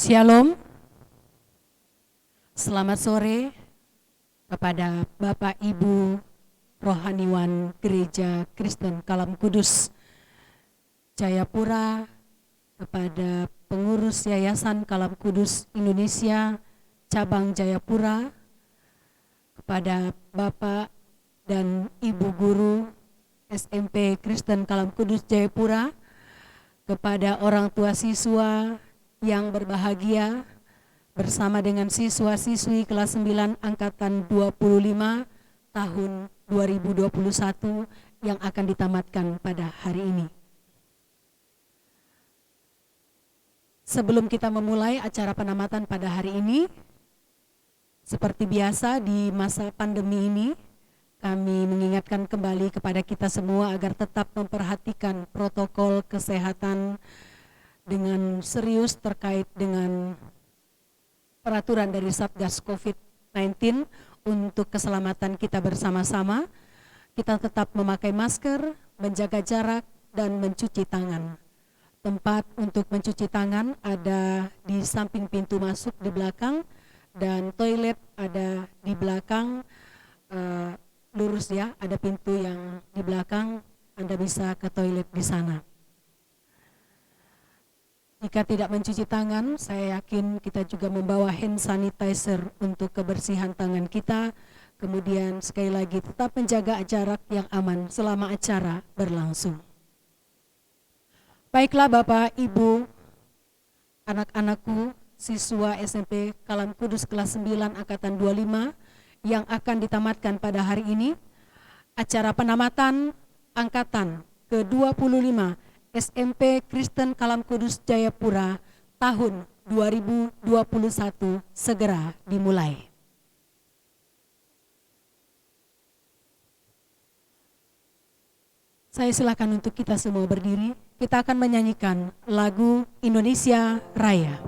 Shalom, selamat sore kepada Bapak Ibu Rohaniwan Gereja Kristen Kalam Kudus Jayapura, kepada pengurus Yayasan Kalam Kudus Indonesia Cabang Jayapura, kepada Bapak dan Ibu Guru SMP Kristen Kalam Kudus Jayapura, kepada orang tua siswa yang berbahagia bersama dengan siswa-siswi kelas 9 angkatan 25 tahun 2021 yang akan ditamatkan pada hari ini. Sebelum kita memulai acara penamatan pada hari ini, seperti biasa di masa pandemi ini, kami mengingatkan kembali kepada kita semua agar tetap memperhatikan protokol kesehatan dengan serius terkait dengan peraturan dari Satgas COVID-19 untuk keselamatan kita bersama-sama. Kita tetap memakai masker, menjaga jarak, dan mencuci tangan. Tempat untuk mencuci tangan ada di samping pintu masuk di belakang, dan toilet ada di belakang, lurus ya, ada pintu yang di belakang, Anda bisa ke toilet di sana. Jika tidak mencuci tangan, saya yakin kita juga membawa hand sanitizer untuk kebersihan tangan kita. Kemudian sekali lagi tetap menjaga jarak yang aman selama acara berlangsung. Baiklah Bapak, Ibu, anak-anakku, siswa SMP Kalam Kudus kelas 9 angkatan 25 yang akan ditamatkan pada hari ini, acara penamatan angkatan ke-25 SMP Kristen Kalam Kudus Jayapura tahun 2021 segera dimulai. Saya silakan untuk kita semua berdiri. Kita akan menyanyikan lagu Indonesia Raya.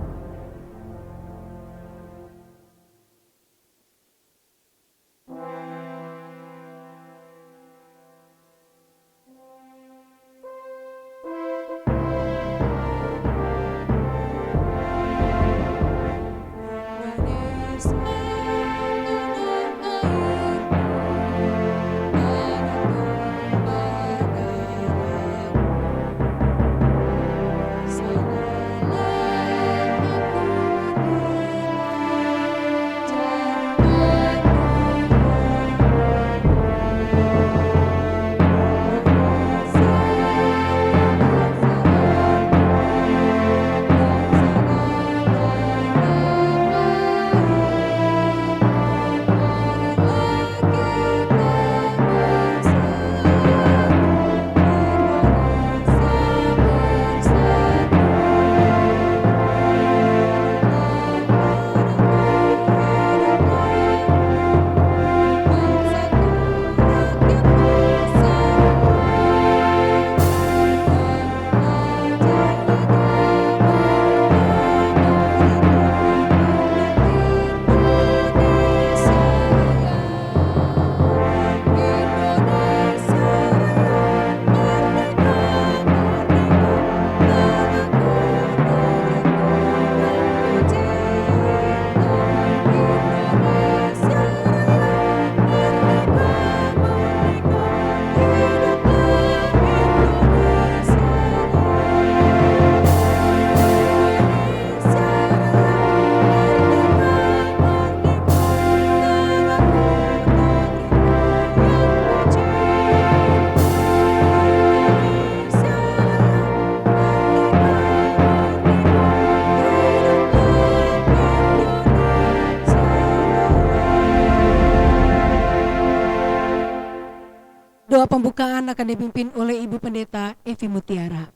Doa pembukaan akan dipimpin oleh Ibu Pendeta Evi Mutiara.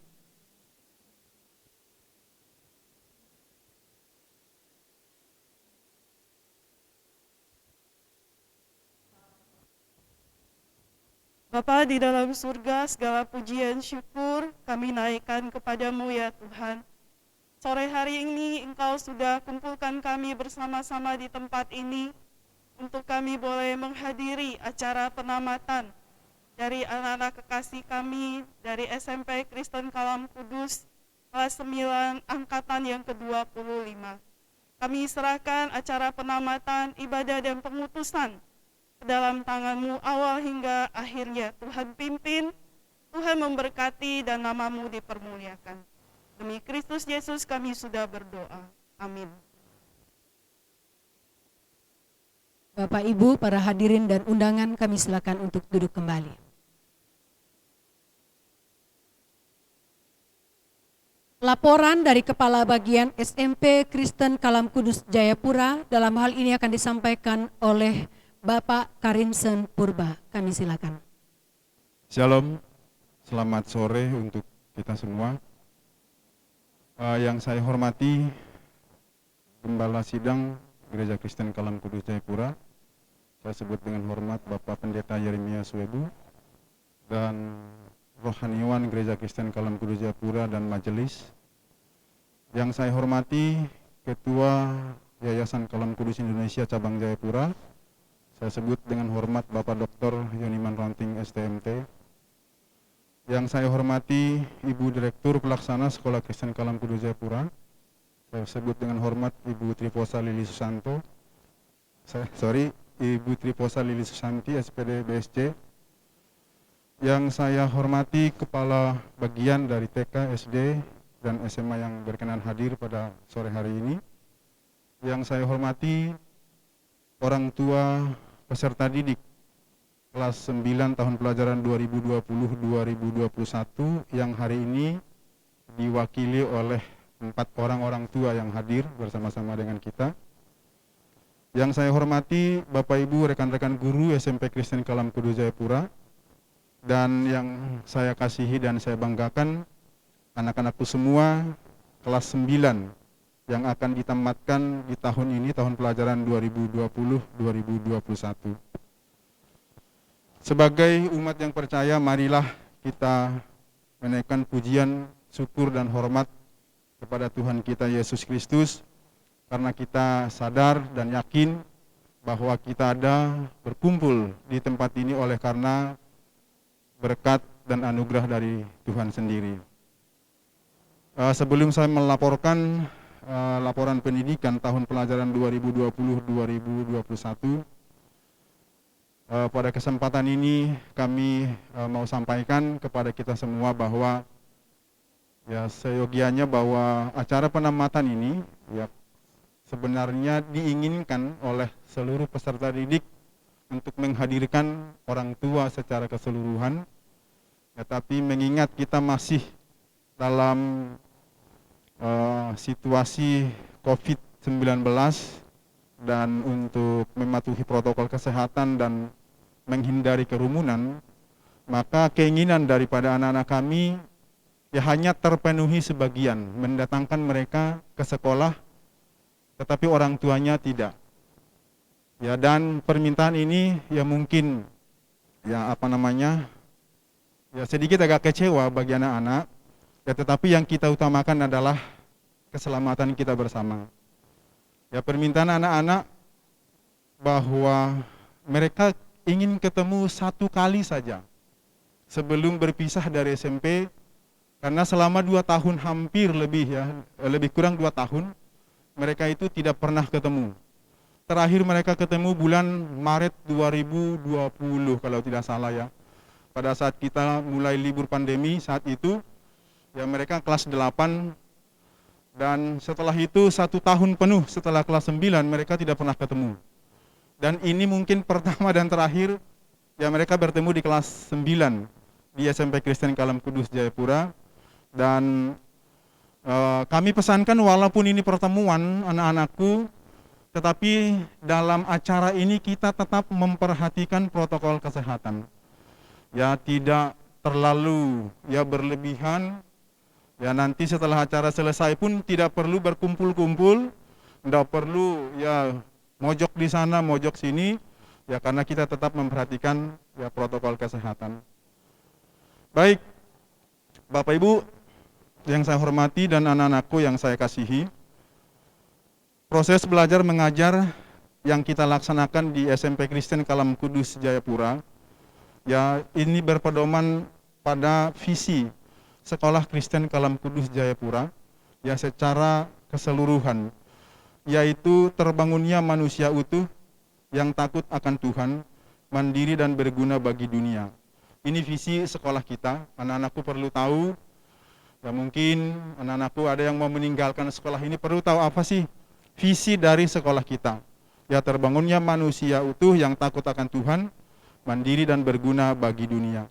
Bapa di dalam surga, segala pujian syukur kami naikkan kepadamu ya Tuhan. Sore hari ini Engkau sudah kumpulkan kami bersama-sama di tempat ini untuk kami boleh menghadiri acara penamatan dari anak-anak kekasih kami dari SMP Kristen Kalam Kudus kelas 9 angkatan yang ke-25. Kami serahkan acara penamatan, ibadah dan pengutusan ke dalam tangan-Mu awal hingga akhirnya. Tuhan pimpin, Tuhan memberkati dan nama-Mu dipermuliakan. Demi Kristus Yesus kami sudah berdoa. Amin. Bapak Ibu, para hadirin dan undangan, kami silakan untuk duduk kembali. Laporan dari Kepala Bagian SMP Kristen Kalam Kudus Jayapura dalam hal ini akan disampaikan oleh Bapak Karinsen Purba. Kami silakan. Shalom, selamat sore untuk kita semua. Yang saya hormati Gembala Sidang Gereja Kristen Kalam Kudus Jayapura, saya sebut dengan hormat Bapak Pendeta Yeremia Suebu, dan rohaniawan Gereja Kristen Kalam Kudus Jayapura dan majelis. Yang saya hormati Ketua Yayasan Kalam Kudus Indonesia Cabang Jayapura, saya sebut dengan hormat Bapak Dr. Yoniman Ranting STMT. Yang saya hormati Ibu Direktur Pelaksana Sekolah Kristen Kalam Kudus Jayapura, saya sebut dengan hormat Ibu Triposa Lili Susanto. Ibu Triposa Lili Susanti SPD BSC. Yang saya hormati Kepala Bagian dari TK, SD, dan SMA yang berkenan hadir pada sore hari ini. Yang saya hormati orang tua peserta didik kelas 9 tahun pelajaran 2020-2021 yang hari ini diwakili oleh 4 orang tua yang hadir bersama-sama dengan kita. Yang saya hormati Bapak Ibu rekan-rekan guru SMP Kristen Kalam Kudus Jayapura, dan yang saya kasihi dan saya banggakan anak-anakku semua kelas 9 yang akan ditamatkan di tahun ini, tahun pelajaran 2020-2021. Sebagai umat yang percaya, marilah kita menaikkan pujian, syukur dan hormat kepada Tuhan kita Yesus Kristus, karena kita sadar dan yakin bahwa kita ada berkumpul di tempat ini oleh karena berkat dan anugerah dari Tuhan sendiri. Sebelum saya melaporkan laporan pendidikan tahun pelajaran 2020-2021, pada kesempatan ini kami mau sampaikan kepada kita semua bahwa ya seyogianya bahwa acara penamatan ini ya sebenarnya diinginkan oleh seluruh peserta didik untuk menghadirkan orang tua secara keseluruhan, tetapi mengingat kita masih dalam situasi COVID-19 dan untuk mematuhi protokol kesehatan dan menghindari kerumunan, maka keinginan daripada anak-anak kami ya hanya terpenuhi sebagian, mendatangkan mereka ke sekolah, tetapi orang tuanya tidak. Ya, dan permintaan ini ya mungkin ya sedikit agak kecewa bagi anak-anak, ya tetapi yang kita utamakan adalah keselamatan kita bersama. Ya, permintaan anak-anak bahwa mereka ingin ketemu satu kali saja sebelum berpisah dari SMP, karena selama 2 tahun hampir lebih kurang 2 tahun mereka itu tidak pernah ketemu. Terakhir mereka ketemu bulan Maret 2020 kalau tidak salah ya. Pada saat kita mulai libur pandemi saat itu, ya mereka kelas 8, dan setelah itu 1 tahun penuh setelah kelas 9 mereka tidak pernah ketemu. Dan ini mungkin pertama dan terakhir ya mereka bertemu di kelas 9 di SMP Kristen Kalam Kudus Jayapura. Dan kami pesankan walaupun ini pertemuan anak-anakku, tetapi dalam acara ini kita tetap memperhatikan protokol kesehatan. Ya tidak terlalu ya berlebihan. Ya nanti setelah acara selesai pun tidak perlu berkumpul-kumpul, tidak perlu ya mojok di sana, mojok sini, ya karena kita tetap memperhatikan ya protokol kesehatan. Baik, Bapak Ibu yang saya hormati dan anak-anakku yang saya kasihi, proses belajar mengajar yang kita laksanakan di SMP Kristen Kalam Kudus Jayapura, ya ini berpedoman pada visi Sekolah Kristen Kalam Kudus Jayapura, ya secara keseluruhan, yaitu terbangunnya manusia utuh yang takut akan Tuhan, mandiri dan berguna bagi dunia. Ini visi sekolah kita. Anak-anakku perlu tahu, ya mungkin anak-anakku ada yang mau meninggalkan sekolah ini, perlu tahu apa sih visi dari sekolah kita. Ya terbangunnya manusia utuh yang takut akan Tuhan, mandiri dan berguna bagi dunia.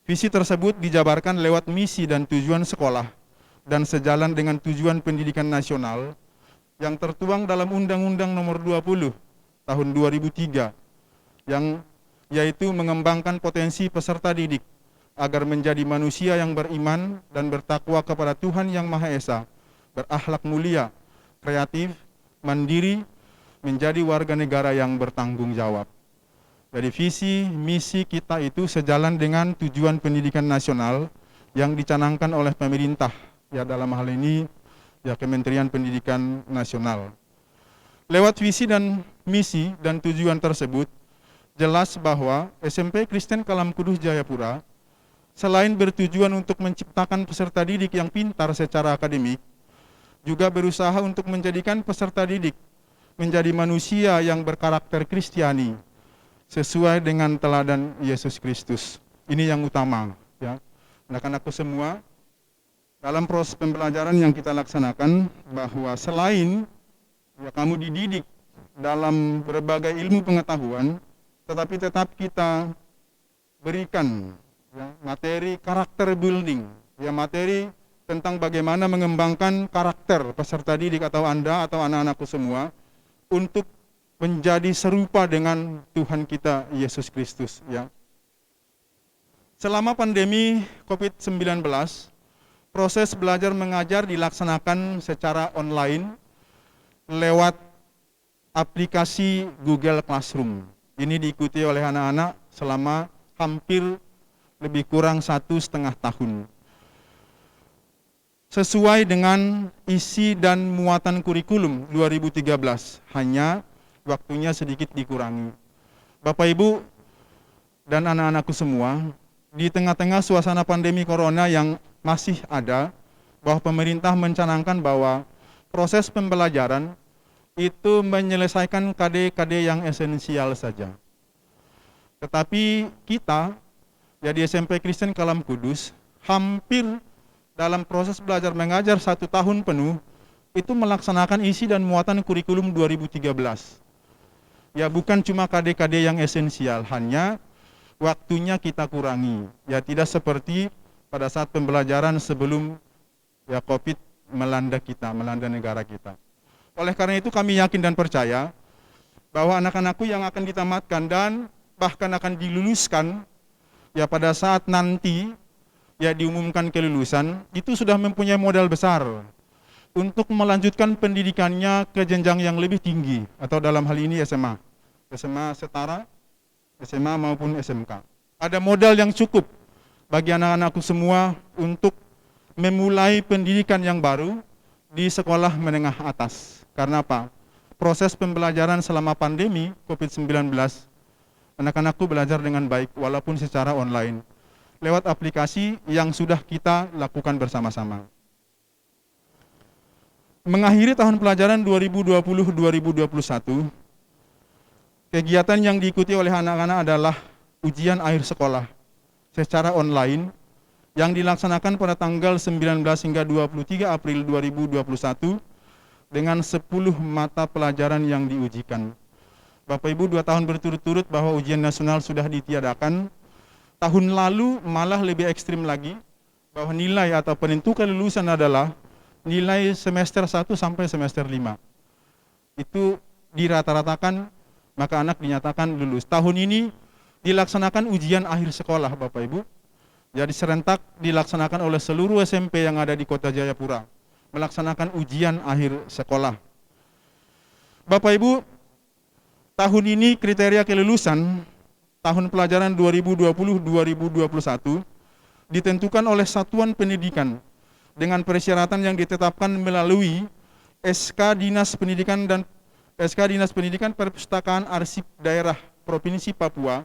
Visi tersebut dijabarkan lewat misi dan tujuan sekolah dan sejalan dengan tujuan pendidikan nasional yang tertuang dalam Undang-Undang Nomor 20 Tahun 2003 yang yaitu mengembangkan potensi peserta didik agar menjadi manusia yang beriman dan bertakwa kepada Tuhan Yang Maha Esa, berakhlak mulia, kreatif, mandiri, menjadi warga negara yang bertanggung jawab. Jadi visi misi kita itu sejalan dengan tujuan pendidikan nasional yang dicanangkan oleh pemerintah, ya dalam hal ini ya Kementerian Pendidikan Nasional. Lewat visi dan misi dan tujuan tersebut, jelas bahwa SMP Kristen Kalam Kudus Jayapura selain bertujuan untuk menciptakan peserta didik yang pintar secara akademik, juga berusaha untuk menjadikan peserta didik menjadi manusia yang berkarakter Kristiani sesuai dengan teladan Yesus Kristus. Ini yang utama, ya. Anak-anakku semua, dalam proses pembelajaran yang kita laksanakan, bahwa selain ya kamu dididik dalam berbagai ilmu pengetahuan, tetapi tetap kita berikan ya, materi karakter building, ya materi tentang bagaimana mengembangkan karakter peserta didik atau Anda atau anak-anakku semua untuk menjadi serupa dengan Tuhan kita Yesus Kristus, ya. Selama pandemi COVID-19, proses belajar mengajar dilaksanakan secara online lewat aplikasi Google Classroom. Ini diikuti oleh anak-anak selama hampir lebih kurang 1,5 tahun. Sesuai dengan isi dan muatan kurikulum 2013, hanya waktunya sedikit dikurangi. Bapak Ibu dan anak-anakku semua, di tengah-tengah suasana pandemi corona yang masih ada, bahwa pemerintah mencanangkan bahwa proses pembelajaran itu menyelesaikan KD-KD yang esensial saja. Tetapi kita, ya di SMP Kristen Kalam Kudus, hampir dalam proses belajar mengajar 1 tahun penuh, itu melaksanakan isi dan muatan kurikulum 2013. Ya bukan cuma KD-KD yang esensial, hanya waktunya kita kurangi. Ya tidak seperti pada saat pembelajaran sebelum ya COVID melanda kita, melanda negara kita. Oleh karena itu kami yakin dan percaya bahwa anak-anakku yang akan ditamatkan dan bahkan akan diluluskan ya pada saat nanti ya diumumkan kelulusan, itu sudah mempunyai modal besar untuk melanjutkan pendidikannya ke jenjang yang lebih tinggi, atau dalam hal ini SMA setara, SMA maupun SMK. Ada modal yang cukup bagi anak-anakku semua untuk memulai pendidikan yang baru di sekolah menengah atas. Karena apa? Proses pembelajaran selama pandemi COVID-19, anak-anakku belajar dengan baik walaupun secara online, lewat aplikasi yang sudah kita lakukan bersama-sama. Mengakhiri tahun pelajaran 2020-2021, kegiatan yang diikuti oleh anak-anak adalah ujian akhir sekolah secara online yang dilaksanakan pada tanggal 19 hingga 23 April 2021 dengan 10 mata pelajaran yang diujikan. Bapak Ibu, 2 tahun berturut-turut bahwa ujian nasional sudah ditiadakan. Tahun lalu malah lebih ekstrim lagi, bahwa nilai atau penentu kelulusan adalah nilai semester 1 sampai semester 5. Itu dirata-ratakan, maka anak dinyatakan lulus. Tahun ini dilaksanakan ujian akhir sekolah, Bapak Ibu. Jadi serentak dilaksanakan oleh seluruh SMP yang ada di Kota Jayapura, melaksanakan ujian akhir sekolah. Bapak Ibu, tahun ini kriteria kelulusan tahun pelajaran 2020-2021 ditentukan oleh Satuan Pendidikan dengan persyaratan yang ditetapkan melalui SK Dinas Pendidikan dan SK Dinas Pendidikan Perpustakaan Arsip Daerah Provinsi Papua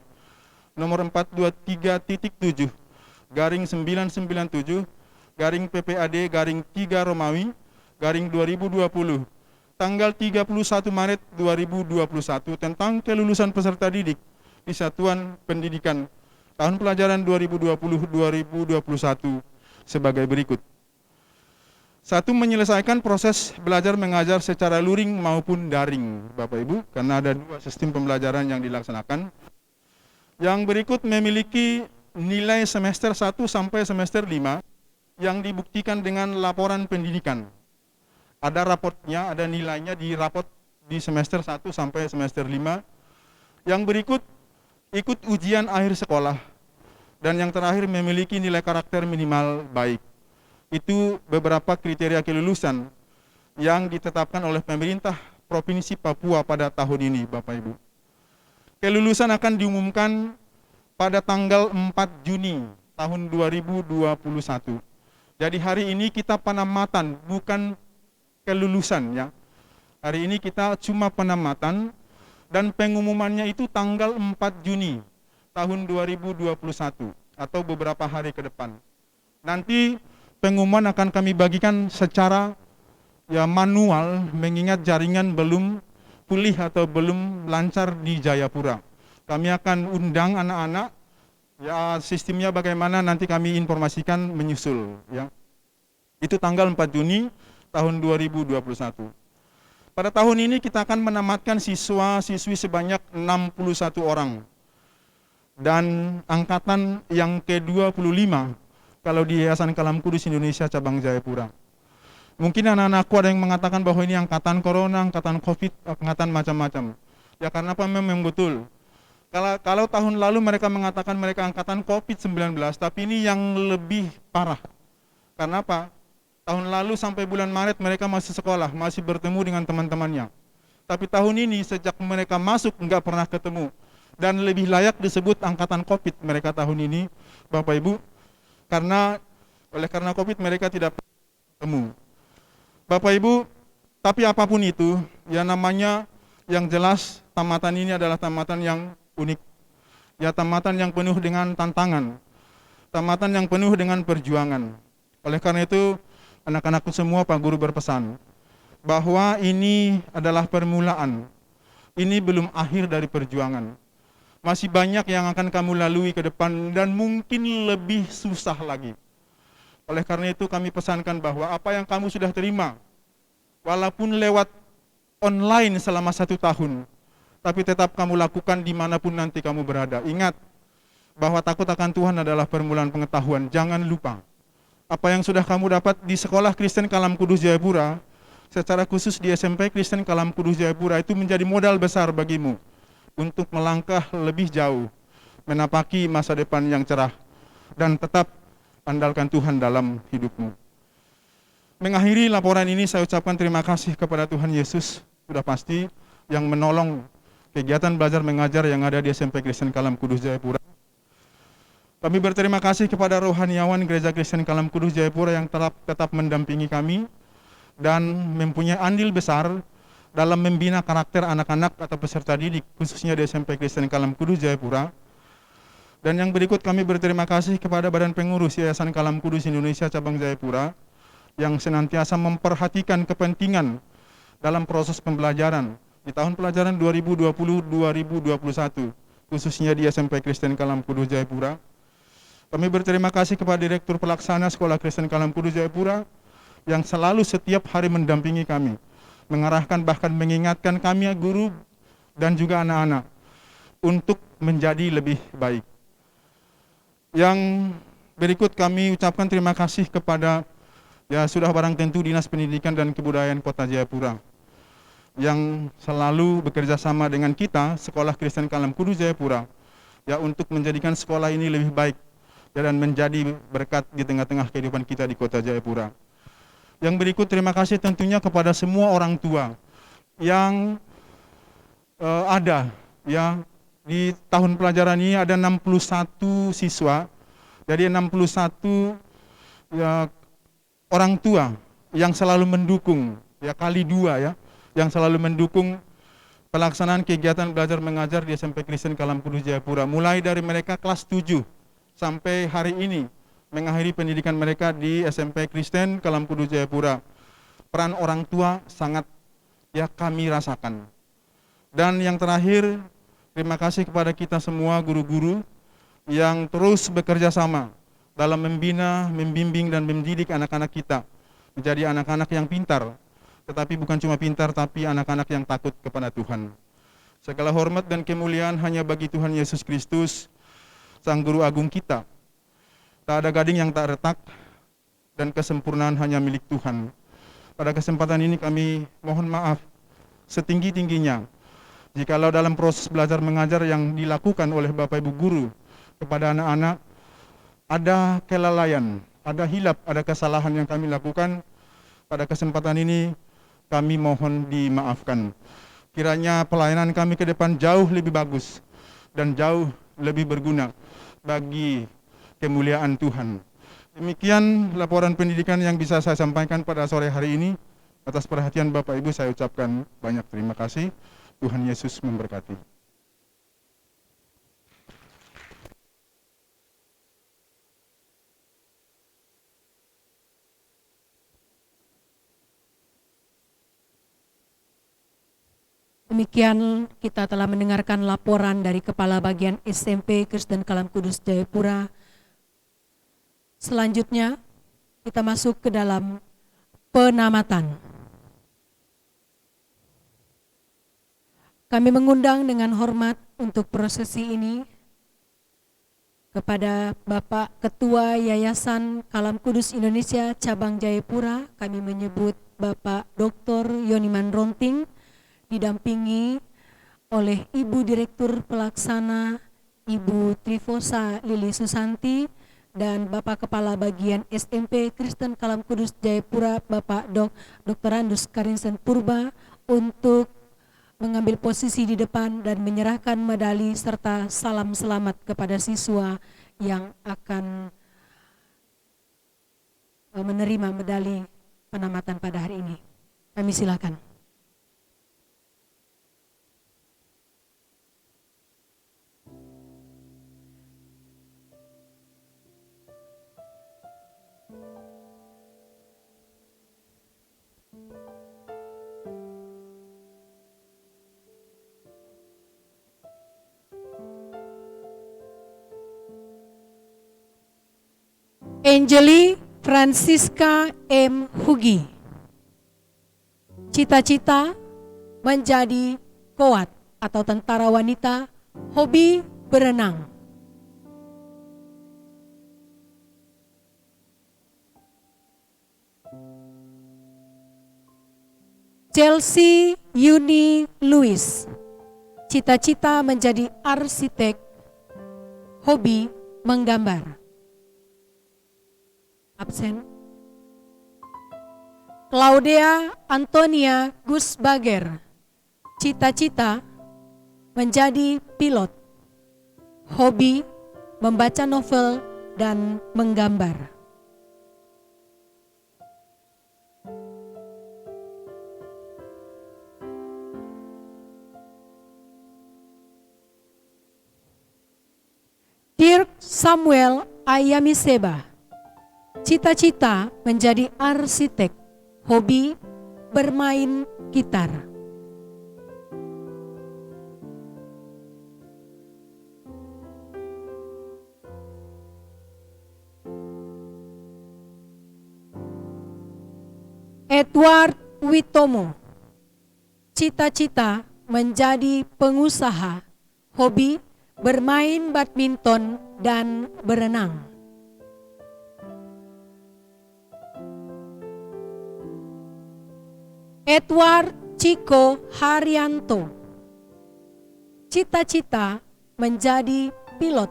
nomor 423.7/997 garing PPAD garing 3 Romawi garing 2020 tanggal 31 Maret 2021 tentang kelulusan peserta didik di Satuan Pendidikan tahun pelajaran 2020-2021 sebagai berikut. 1. Menyelesaikan proses belajar mengajar secara luring maupun daring, Bapak Ibu, karena ada 2 sistem pembelajaran yang dilaksanakan. Yang berikut memiliki nilai semester 1 sampai semester 5 yang dibuktikan dengan laporan pendidikan. Ada raportnya, ada nilainya di raport di semester 1 sampai semester 5. Yang berikut ikut ujian akhir sekolah. Dan yang terakhir memiliki nilai karakter minimal baik. Itu beberapa kriteria kelulusan yang ditetapkan oleh pemerintah Provinsi Papua pada tahun ini, Bapak Ibu. Kelulusan akan diumumkan pada tanggal 4 Juni tahun 2021. Jadi hari ini kita penamatan, bukan kelulusan ya. Hari ini kita cuma penamatan dan pengumumannya itu tanggal 4 Juni tahun 2021 atau beberapa hari ke depan. Nanti pengumuman akan kami bagikan secara manual mengingat jaringan belum pulih atau belum lancar di Jayapura. Kami akan undang anak-anak, sistemnya bagaimana nanti kami informasikan menyusul ya. Itu tanggal 4 Juni tahun 2021. Pada tahun ini kita akan menamatkan siswa-siswi sebanyak 61 orang. Dan angkatan yang ke-25 kalau di Yayasan Kalam Kudus Indonesia Cabang Jayapura. Mungkin anak-anakku ada yang mengatakan bahwa ini angkatan corona, angkatan covid, angkatan macam-macam. Ya karena apa, memang betul. Kalau tahun lalu mereka mengatakan mereka angkatan COVID-19, tapi ini yang lebih parah. Karena apa? Tahun lalu sampai bulan Maret mereka masih sekolah, masih bertemu dengan teman-temannya. Tapi tahun ini sejak mereka masuk nggak pernah ketemu. Dan lebih layak disebut angkatan COVID mereka tahun ini, Bapak Ibu. Karena COVID mereka tidak ketemu. Bapak Ibu, tapi apapun itu, ya namanya yang jelas tamatan ini adalah tamatan yang unik. Ya tamatan yang penuh dengan tantangan. Tamatan yang penuh dengan perjuangan. Oleh karena itu, anak-anakku semua Pak Guru berpesan bahwa ini adalah permulaan. Ini belum akhir dari perjuangan. Masih banyak yang akan kamu lalui ke depan dan mungkin lebih susah lagi. Oleh karena itu kami pesankan bahwa apa yang kamu sudah terima, walaupun lewat online selama 1 tahun, tapi tetap kamu lakukan dimanapun nanti kamu berada. Ingat bahwa takut akan Tuhan adalah permulaan pengetahuan. Jangan lupa, apa yang sudah kamu dapat di Sekolah Kristen Kalam Kudus Jayapura, secara khusus di SMP Kristen Kalam Kudus Jayapura, itu menjadi modal besar bagimu untuk melangkah lebih jauh, menapaki masa depan yang cerah, dan tetap andalkan Tuhan dalam hidupmu. Mengakhiri laporan ini saya ucapkan terima kasih kepada Tuhan Yesus, sudah pasti, yang menolong kegiatan belajar mengajar yang ada di SMP Kristen Kalam Kudus Jayapura. Kami berterima kasih kepada rohaniawan Gereja Kristen Kalam Kudus Jayapura yang tetap mendampingi kami, dan mempunyai andil besar dalam membina karakter anak-anak atau peserta didik, khususnya di SMP Kristen Kalam Kudus Jayapura. Dan yang berikut kami berterima kasih kepada Badan Pengurus Yayasan Kalam Kudus Indonesia Cabang Jayapura yang senantiasa memperhatikan kepentingan dalam proses pembelajaran di tahun pelajaran 2020-2021, khususnya di SMP Kristen Kalam Kudus Jayapura. Kami berterima kasih kepada Direktur Pelaksana Sekolah Kristen Kalam Kudus Jayapura yang selalu setiap hari mendampingi kami, mengarahkan bahkan mengingatkan kami guru dan juga anak-anak untuk menjadi lebih baik. Yang berikut kami ucapkan terima kasih kepada sudah barang tentu Dinas Pendidikan dan Kebudayaan Kota Jayapura yang selalu bekerja sama dengan kita Sekolah Kristen Kalam Kudus Jayapura untuk menjadikan sekolah ini lebih baik dan menjadi berkat di tengah-tengah kehidupan kita di Kota Jayapura. Yang berikut terima kasih tentunya kepada semua orang tua yang ada di tahun pelajaran ini. Ada 61 siswa, jadi 61 orang tua yang selalu mendukung, kali 2 yang selalu mendukung pelaksanaan kegiatan belajar mengajar di SMP Kristen Kalam Kudus Jayapura, mulai dari mereka kelas 7 sampai hari ini mengakhiri pendidikan mereka di SMP Kristen Kalam Kudus Jayapura. Peran orang tua sangat kami rasakan. Dan yang terakhir, terima kasih kepada kita semua guru-guru yang terus bekerja sama dalam membina, membimbing, dan mendidik anak-anak kita menjadi anak-anak yang pintar. Tetapi bukan cuma pintar, tapi anak-anak yang takut kepada Tuhan. Segala hormat dan kemuliaan hanya bagi Tuhan Yesus Kristus, Sang Guru Agung kita. Tak ada gading yang tak retak, dan kesempurnaan hanya milik Tuhan. Pada kesempatan ini kami mohon maaf setinggi-tingginya jikalau dalam proses belajar mengajar yang dilakukan oleh Bapak Ibu Guru kepada anak-anak ada kelalaian, ada hilap, ada kesalahan yang kami lakukan. Pada kesempatan ini kami mohon dimaafkan. Kiranya pelayanan kami ke depan jauh lebih bagus dan jauh lebih berguna bagi kemuliaan Tuhan. Demikian laporan pendidikan yang bisa saya sampaikan pada sore hari ini. Atas perhatian Bapak Ibu saya ucapkan banyak terima kasih. Tuhan Yesus memberkati. Demikian kita telah mendengarkan laporan dari Kepala Bagian SMP Kristen Kalam Kudus Jayapura. Selanjutnya kita masuk ke dalam penamatan. Kami mengundang dengan hormat untuk prosesi ini kepada Bapak Ketua Yayasan Kalam Kudus Indonesia Cabang Jayapura. Kami menyebut Bapak Dr. Yoniman Ronting, didampingi oleh Ibu Direktur Pelaksana Ibu Trifosa Lili Susanti, dan Bapak Kepala Bagian SMP Kristen Kalam Kudus Jayapura, Bapak Dr. Andus Karinsen Purba, untuk mengambil posisi di depan dan menyerahkan medali serta salam selamat kepada siswa yang akan menerima medali penamatan pada hari ini. Kami silakan. Angeli Francisca M. Hugi. Cita-cita menjadi koat atau tentara wanita, hobi berenang. Chelsea Yuni Louis. Cita-cita menjadi arsitek, hobi menggambar. Absen. Claudia Antonia Gusbager. Cita-cita menjadi pilot, hobi membaca novel dan menggambar. Dirk Samuel Ayamiseba. Cita-cita menjadi arsitek, hobi bermain gitar. Edward Witomo. Cita-cita menjadi pengusaha, hobi bermain badminton dan berenang. Edward Chico Haryanto. Cita-cita menjadi pilot,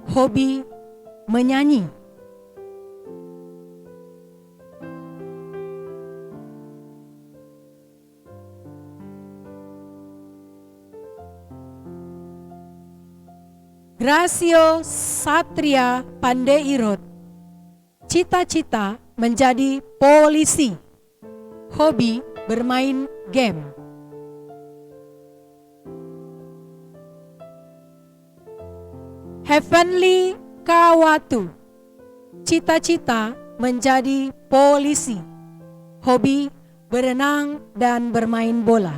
hobi menyanyi. Gracio Satria Pandeirot. Cita-cita menjadi polisi, hobi bermain game. Heavenly Kawatu. Cita-cita menjadi polisi. Hobi berenang dan bermain bola.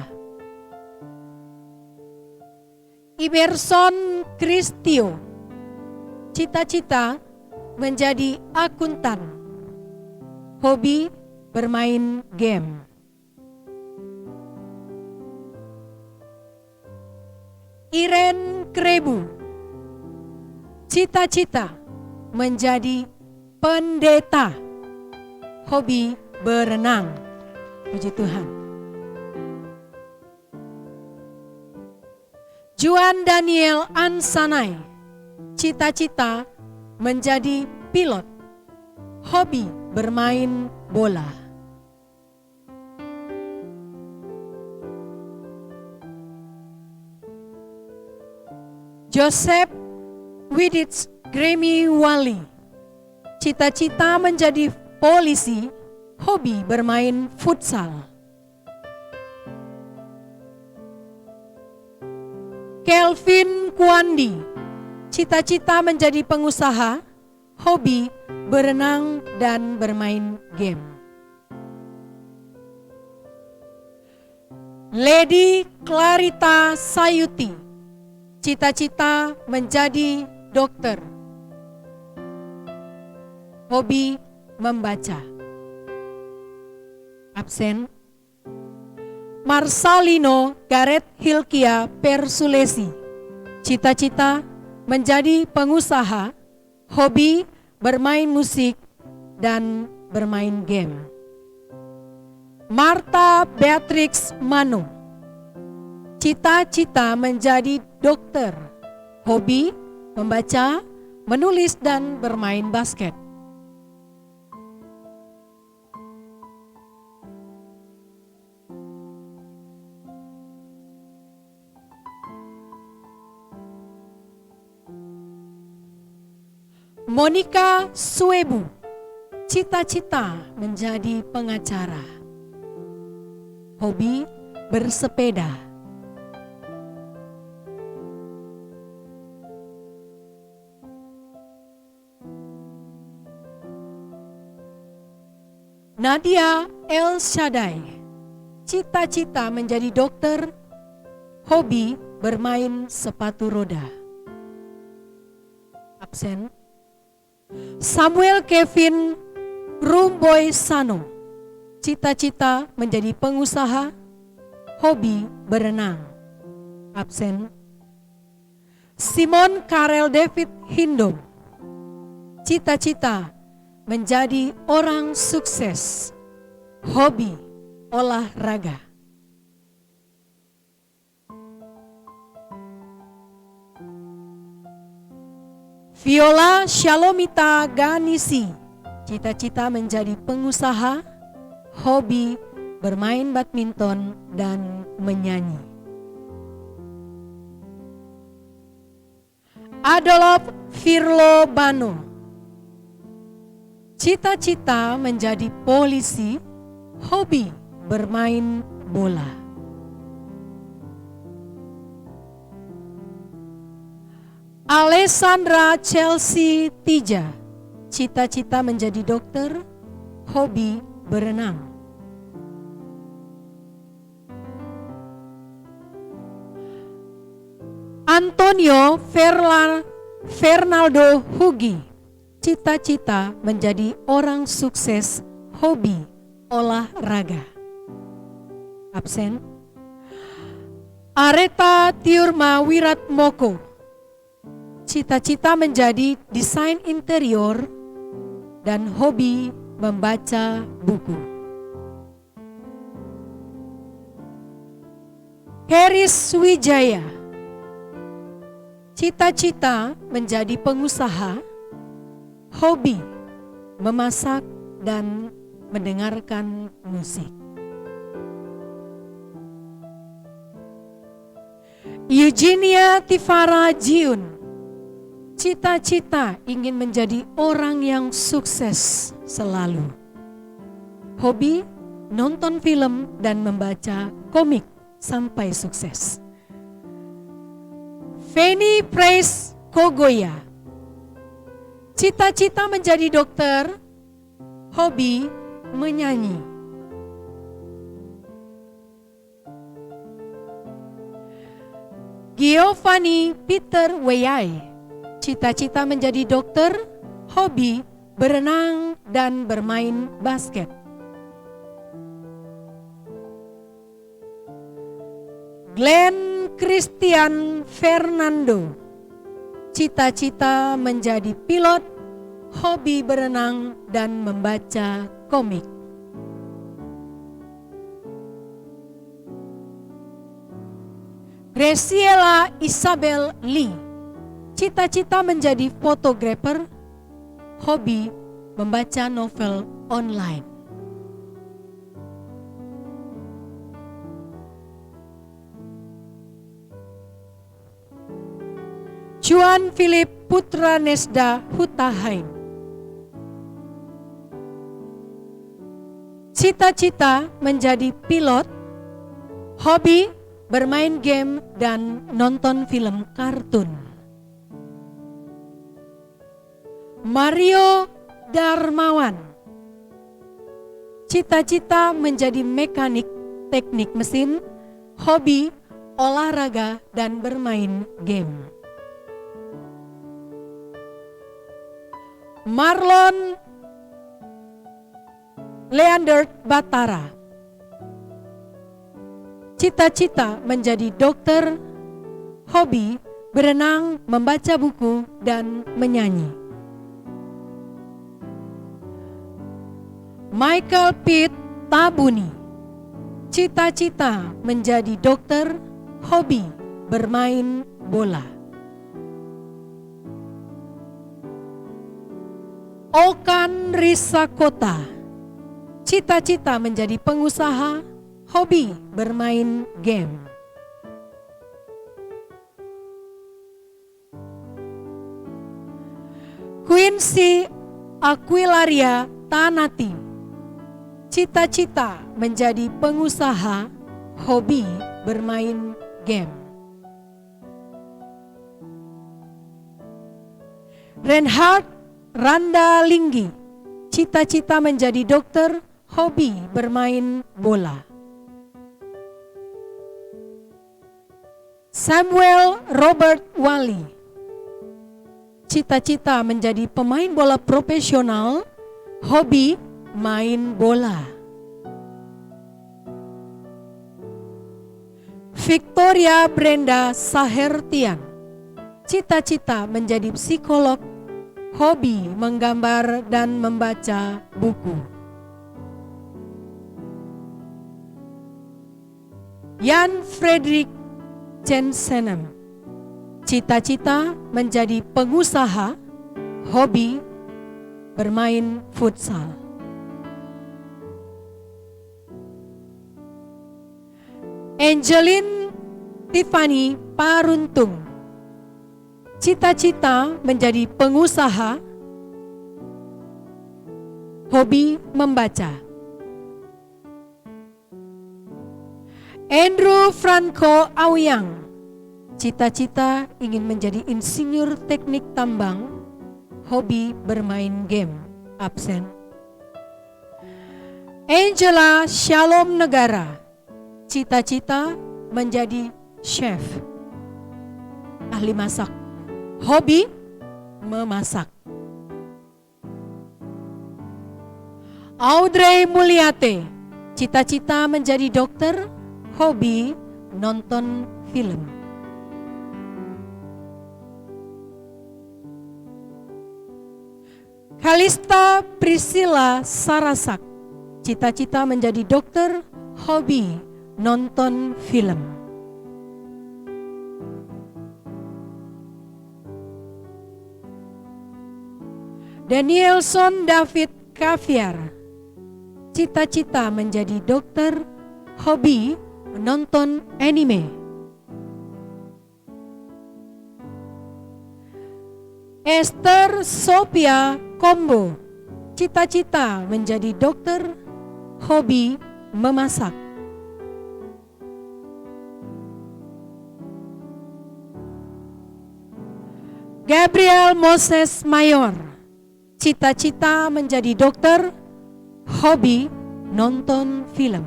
Imerson Kristio, cita-cita menjadi akuntan. Hobi bermain game. Iren Krebu, cita-cita menjadi pendeta. Hobi berenang. Puji Tuhan. Juan Daniel Ansanai, cita-cita menjadi pilot. Hobi bermain bola. Joseph Widits Grammy Wali, cita-cita menjadi polisi. Hobi bermain futsal. Kelvin Kwandi, cita-cita menjadi pengusaha. Hobi berenang dan bermain game. Lady Clarita Sayuti, cita-cita menjadi dokter. Hobi membaca. Absen. Marsalino Gareth Hilkia Persulesi, cita-cita menjadi pengusaha. Hobi bermain musik dan bermain game. Martha Beatrix Mano, cita-cita menjadi dokter. Hobi membaca, menulis dan bermain basket. Monica Suebu, cita-cita menjadi pengacara. Hobi bersepeda. Nadia El Shaddai, cita-cita menjadi dokter. Hobi bermain sepatu roda. Absen. Samuel Kevin Rumboy Sano, cita-cita menjadi pengusaha. Hobi berenang. Absen. Simon Karel David Hindom, cita-cita menjadi orang sukses. Hobi olahraga. Viola Shalomita Ganisi, cita-cita menjadi pengusaha. Hobi bermain badminton dan menyanyi. Adolf Firlo Bano, cita-cita menjadi polisi. Hobi bermain bola. Alessandra Chelsea Tija, cita-cita menjadi dokter. Hobi berenang. Antonio Fernaldo Hugi, cita-cita menjadi orang sukses. Hobi olahraga. Absen. Areta Tiurma Wiratmoko, cita-cita menjadi desain interior dan hobi membaca buku. Heris Wijaya, cita-cita menjadi pengusaha. Hobi memasak dan mendengarkan musik. Eugenia Tifara Jiun, cita-cita ingin menjadi orang yang sukses selalu. Hobi nonton film dan membaca komik sampai sukses. Feni Praise Kogoya, Cita-cita menjadi dokter, hobi menyanyi. Giovanni Peter Weyai, cita-cita menjadi dokter, hobi berenang dan bermain basket. Glenn Christian Fernando, cita-cita menjadi pilot, hobi berenang dan membaca komik. Graciela Isabel Lee, cita-cita menjadi fotografer, hobi membaca novel online. Juan Philip Putra Nesda Hutahain, cita-cita menjadi pilot, hobi bermain game dan nonton film kartun. Mario Darmawan, cita-cita menjadi mekanik teknik mesin, hobi olahraga dan bermain game. Marlon Leander Batara, cita-cita menjadi dokter, hobi berenang, membaca buku, dan menyanyi. Michael Pitt Tabuni, cita-cita menjadi dokter, hobi bermain bola. Okan Risakota, cita-cita menjadi pengusaha, hobi bermain game. Quincy Aquilaria Tanati, cita-cita menjadi pengusaha, hobi bermain game. Reinhard Randa Linggi, cita-cita menjadi dokter, hobi bermain bola. Samuel Robert Wali, cita-cita menjadi pemain bola profesional, hobi main bola. Victoria Brenda Sahertian, cita-cita menjadi psikolog, hobi menggambar dan membaca buku. Jan Fredrik Jensenem, cita-cita menjadi pengusaha, hobi bermain futsal. Angeline Tiffany Paruntung, cita-cita menjadi pengusaha, hobi membaca. Andrew Franco Awyang, cita-cita ingin menjadi insinyur teknik tambang, hobi bermain game, absen. Angela Shalom Negara, cita-cita menjadi chef, ahli masak, hobi memasak. Audrey Mulyate, cita-cita menjadi dokter, hobi nonton film. Kalista Priscilla Sarasak, cita-cita menjadi dokter, hobi nonton film. Danielson David Kaviar, cita-cita menjadi dokter, hobi menonton anime. Esther Sophia Kombo, cita-cita menjadi dokter, hobi memasak. Gabriel Moses Mayor, cita-cita menjadi dokter, hobi nonton film.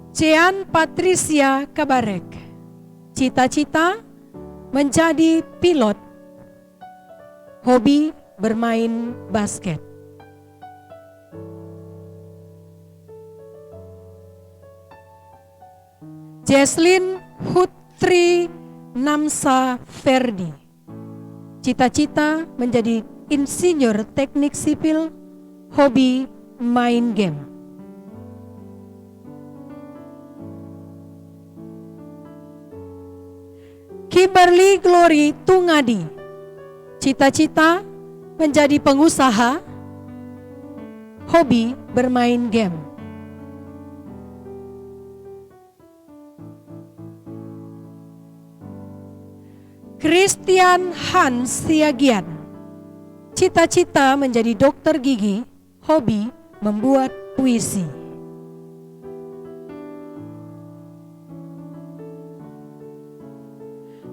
Jean Patricia Kabarek, cita-cita menjadi pilot, hobi bermain basket. Jesslyn Hutri Namsa Ferdi, cita-cita menjadi insinyur teknik sipil, hobi main game. Kimberly Glory Tungadi, cita-cita menjadi pengusaha, hobi bermain game. Christian Hans Siagian, cita-cita menjadi dokter gigi, hobi membuat puisi.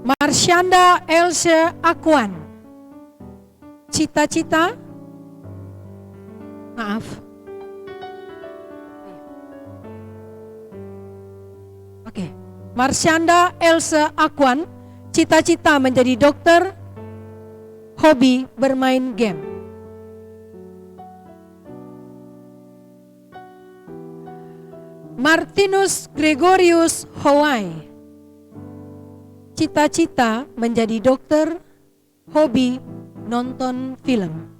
Marsyanda Elsa Akwan, cita-cita Marsyanda Elsa Akwan, cita-cita menjadi dokter, hobi bermain game. Martinus Gregorius Howai, cita-cita menjadi dokter, hobi nonton film.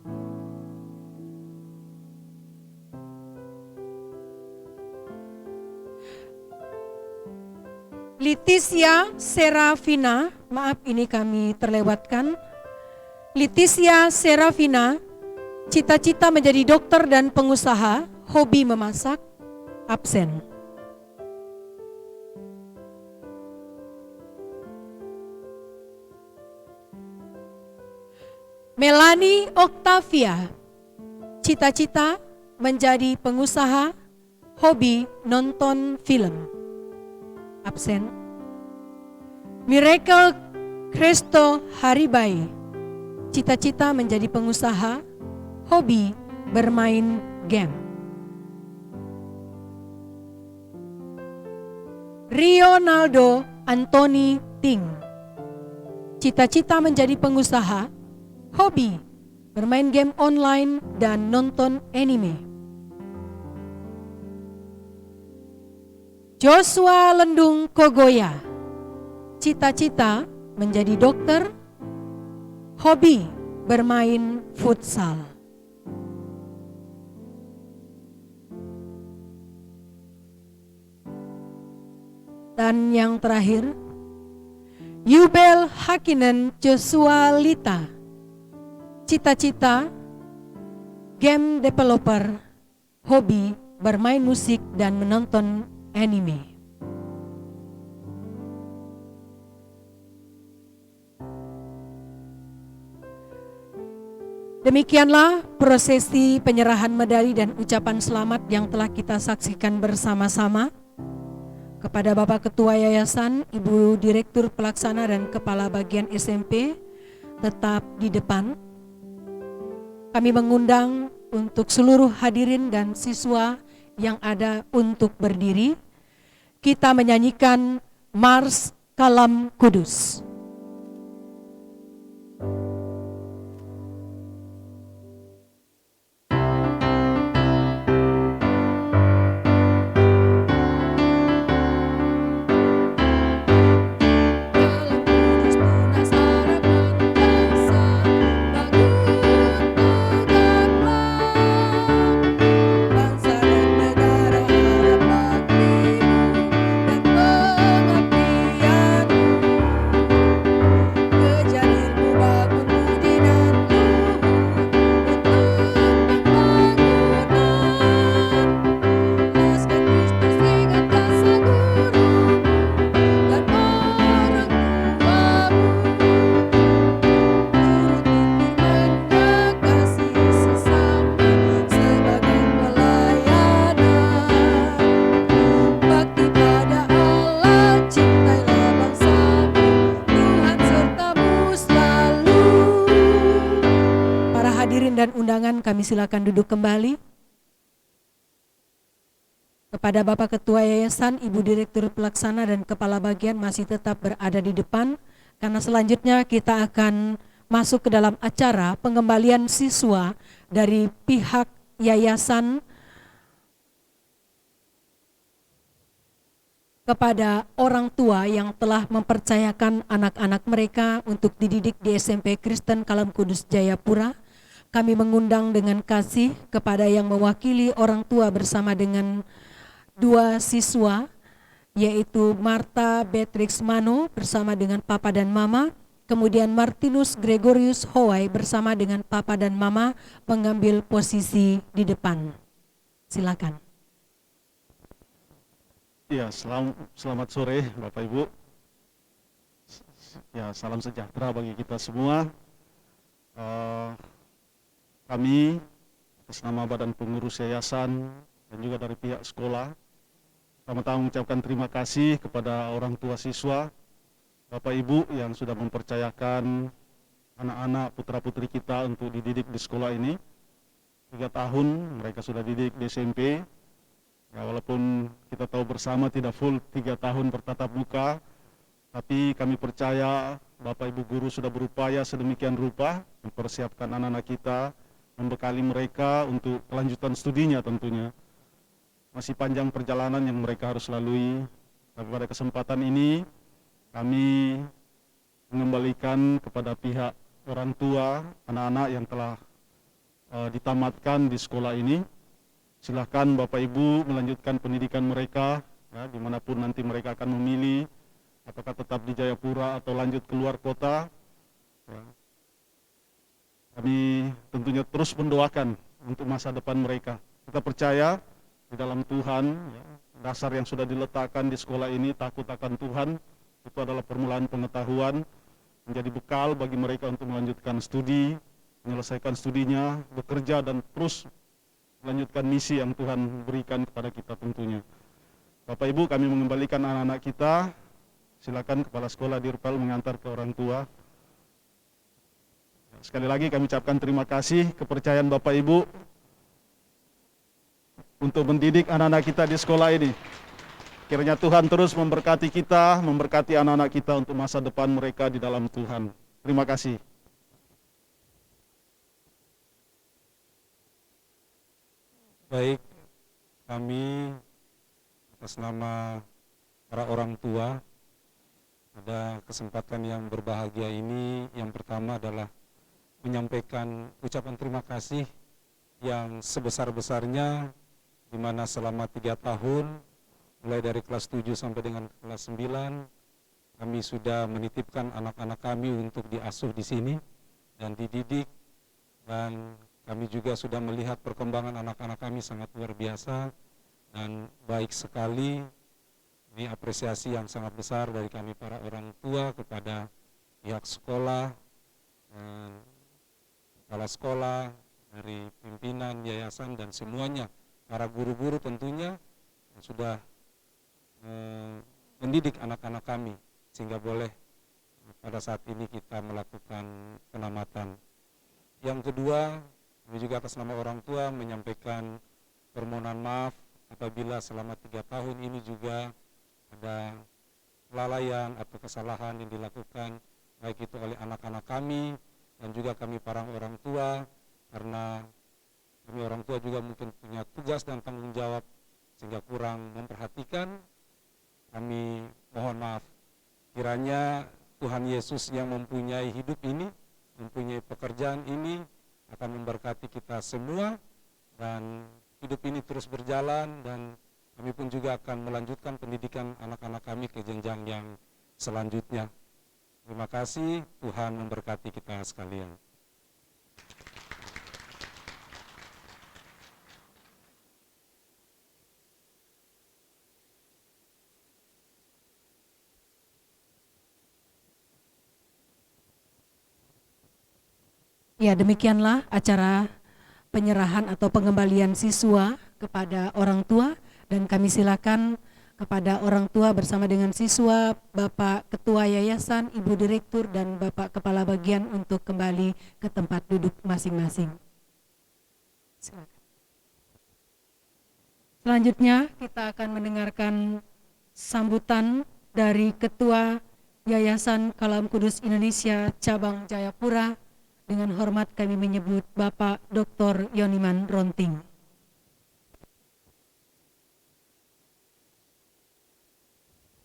Leticia Serafina, maaf ini kami terlewatkan. Leticia Serafina, cita-cita menjadi dokter dan pengusaha, hobi memasak, absen. Melanie Octavia, cita-cita menjadi pengusaha, hobi nonton film, absen. Miracle Kristo Haribai, cita-cita menjadi pengusaha, hobi bermain game. Rionaldo Anthony Ting, cita-cita menjadi pengusaha, hobi bermain game online dan nonton anime. Joshua Lendung Kogoya, cita-cita menjadi dokter, hobi bermain futsal. Dan yang terakhir, Yubel Hakinen Joshua Lita, cita-cita game developer, hobi bermain musik dan menonton anime. Demikianlah prosesi penyerahan medali dan ucapan selamat yang telah kita saksikan bersama-sama. Kepada Bapak Ketua Yayasan, Ibu Direktur Pelaksana dan Kepala Bagian SMP tetap di depan. Kami mengundang untuk seluruh hadirin dan siswa yang ada untuk berdiri. Kita menyanyikan Mars Kalam Kudus. Bangsa dan negara harap baktimu dan pengabdianmu. Hadirin dan undangan, kami silakan duduk kembali. Kepada Bapak Ketua Yayasan, Ibu Direktur Pelaksana dan Kepala Bagian masih tetap berada di depan, karena selanjutnya kita akan masuk ke dalam acara pengembalian siswa dari pihak yayasan kepada orang tua yang telah mempercayakan anak-anak mereka untuk dididik di SMP Kristen Kalam Kudus Jayapura. Kami mengundang dengan kasih kepada yang mewakili orang tua bersama dengan dua siswa, yaitu Marta Beatrix Mano bersama dengan Papa dan Mama, kemudian Martinus Gregorius Howai bersama dengan Papa dan Mama mengambil posisi di depan. Silakan. Ya, selamat sore Bapak Ibu. Ya, salam sejahtera bagi kita semua. Kami atas nama Badan Pengurus Yayasan dan juga dari pihak sekolah, pertama-tama mengucapkan terima kasih kepada orang tua siswa, Bapak Ibu yang sudah mempercayakan anak-anak putra-putri kita untuk dididik di sekolah ini. 3 tahun mereka sudah dididik di SMP. Ya, walaupun kita tahu bersama tidak full 3 tahun bertatap muka, tapi kami percaya Bapak Ibu guru sudah berupaya sedemikian rupa mempersiapkan anak-anak kita, membekali mereka untuk kelanjutan studinya tentunya. Masih panjang perjalanan yang mereka harus lalui, tapi pada kesempatan ini kami mengembalikan kepada pihak orang tua anak-anak yang telah ditamatkan di sekolah ini. Silahkan Bapak Ibu melanjutkan pendidikan mereka, ya, dimanapun nanti mereka akan memilih, apakah tetap di Jayapura atau lanjut keluar kota. Ya. Kami tentunya terus mendoakan untuk masa depan mereka. Kita percaya di dalam Tuhan, ya, dasar yang sudah diletakkan di sekolah ini, takut akan Tuhan, itu adalah permulaan pengetahuan, menjadi bekal bagi mereka untuk melanjutkan studi, menyelesaikan studinya, bekerja dan terus melanjutkan misi yang Tuhan berikan kepada kita tentunya. Bapak Ibu, kami mengembalikan anak-anak kita. Silakan Kepala Sekolah Dirpel mengantar ke orang tua. Sekali lagi kami ucapkan terima kasih kepercayaan Bapak Ibu untuk mendidik anak-anak kita di sekolah ini. Kiranya Tuhan terus memberkati kita, memberkati anak-anak kita untuk masa depan mereka di dalam Tuhan. Terima kasih. Baik, kami atas nama para orang tua pada kesempatan yang berbahagia ini, yang pertama adalah menyampaikan ucapan terima kasih yang sebesar-besarnya, di mana selama 3 tahun, mulai dari kelas 7 sampai dengan kelas 9, kami sudah menitipkan anak-anak kami untuk diasuh di sini dan dididik, dan kami juga sudah melihat perkembangan anak-anak kami sangat luar biasa dan baik sekali. Ini apresiasi yang sangat besar dari kami para orang tua kepada pihak sekolah, kepala sekolah, dari pimpinan yayasan dan semuanya, para guru-guru tentunya yang sudah mendidik anak-anak kami sehingga boleh pada saat ini kita melakukan penamatan. Yang kedua, kami juga atas nama orang tua menyampaikan permohonan maaf apabila selama 3 tahun ini juga ada kelalaian atau kesalahan yang dilakukan baik itu oleh anak-anak kami dan juga kami para orang tua, karena kami orang tua juga mungkin punya tugas dan tanggung jawab sehingga kurang memperhatikan. Kami mohon maaf. Kiranya Tuhan Yesus yang mempunyai hidup ini, mempunyai pekerjaan ini, akan memberkati kita semua dan hidup ini terus berjalan, dan kami pun juga akan melanjutkan pendidikan anak-anak kami ke jenjang yang selanjutnya. Terima kasih, Tuhan memberkati kita sekalian. Ya, demikianlah acara penyerahan atau pengembalian siswa kepada orang tua, dan kami silakan kepada orang tua bersama dengan siswa, Bapak Ketua Yayasan, Ibu Direktur, dan Bapak Kepala Bagian untuk kembali ke tempat duduk masing-masing. Silakan. Selanjutnya kita akan mendengarkan sambutan dari Ketua Yayasan Kalam Kudus Indonesia Cabang Jayapura. Dengan hormat kami menyebut Bapak Dr. Yoniman Ronting.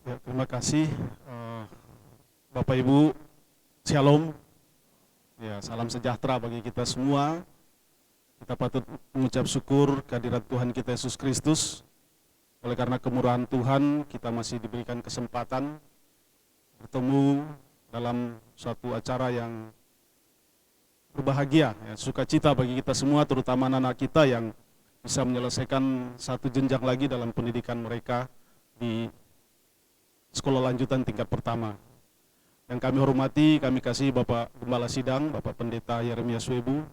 Ya, terima kasih Bapak Ibu, Shalom. Ya, salam sejahtera bagi kita semua. Kita patut mengucap syukur kehadirat Tuhan kita Yesus Kristus. Oleh karena kemurahan Tuhan, kita masih diberikan kesempatan bertemu dalam suatu acara yang berbahagia, ya, sukacita bagi kita semua, terutama anak-anak kita yang bisa menyelesaikan satu jenjang lagi dalam pendidikan mereka di sekolah lanjutan tingkat pertama. Yang kami hormati, kami kasih Bapak Gembala Sidang, Bapak Pendeta Yeremia Swebu,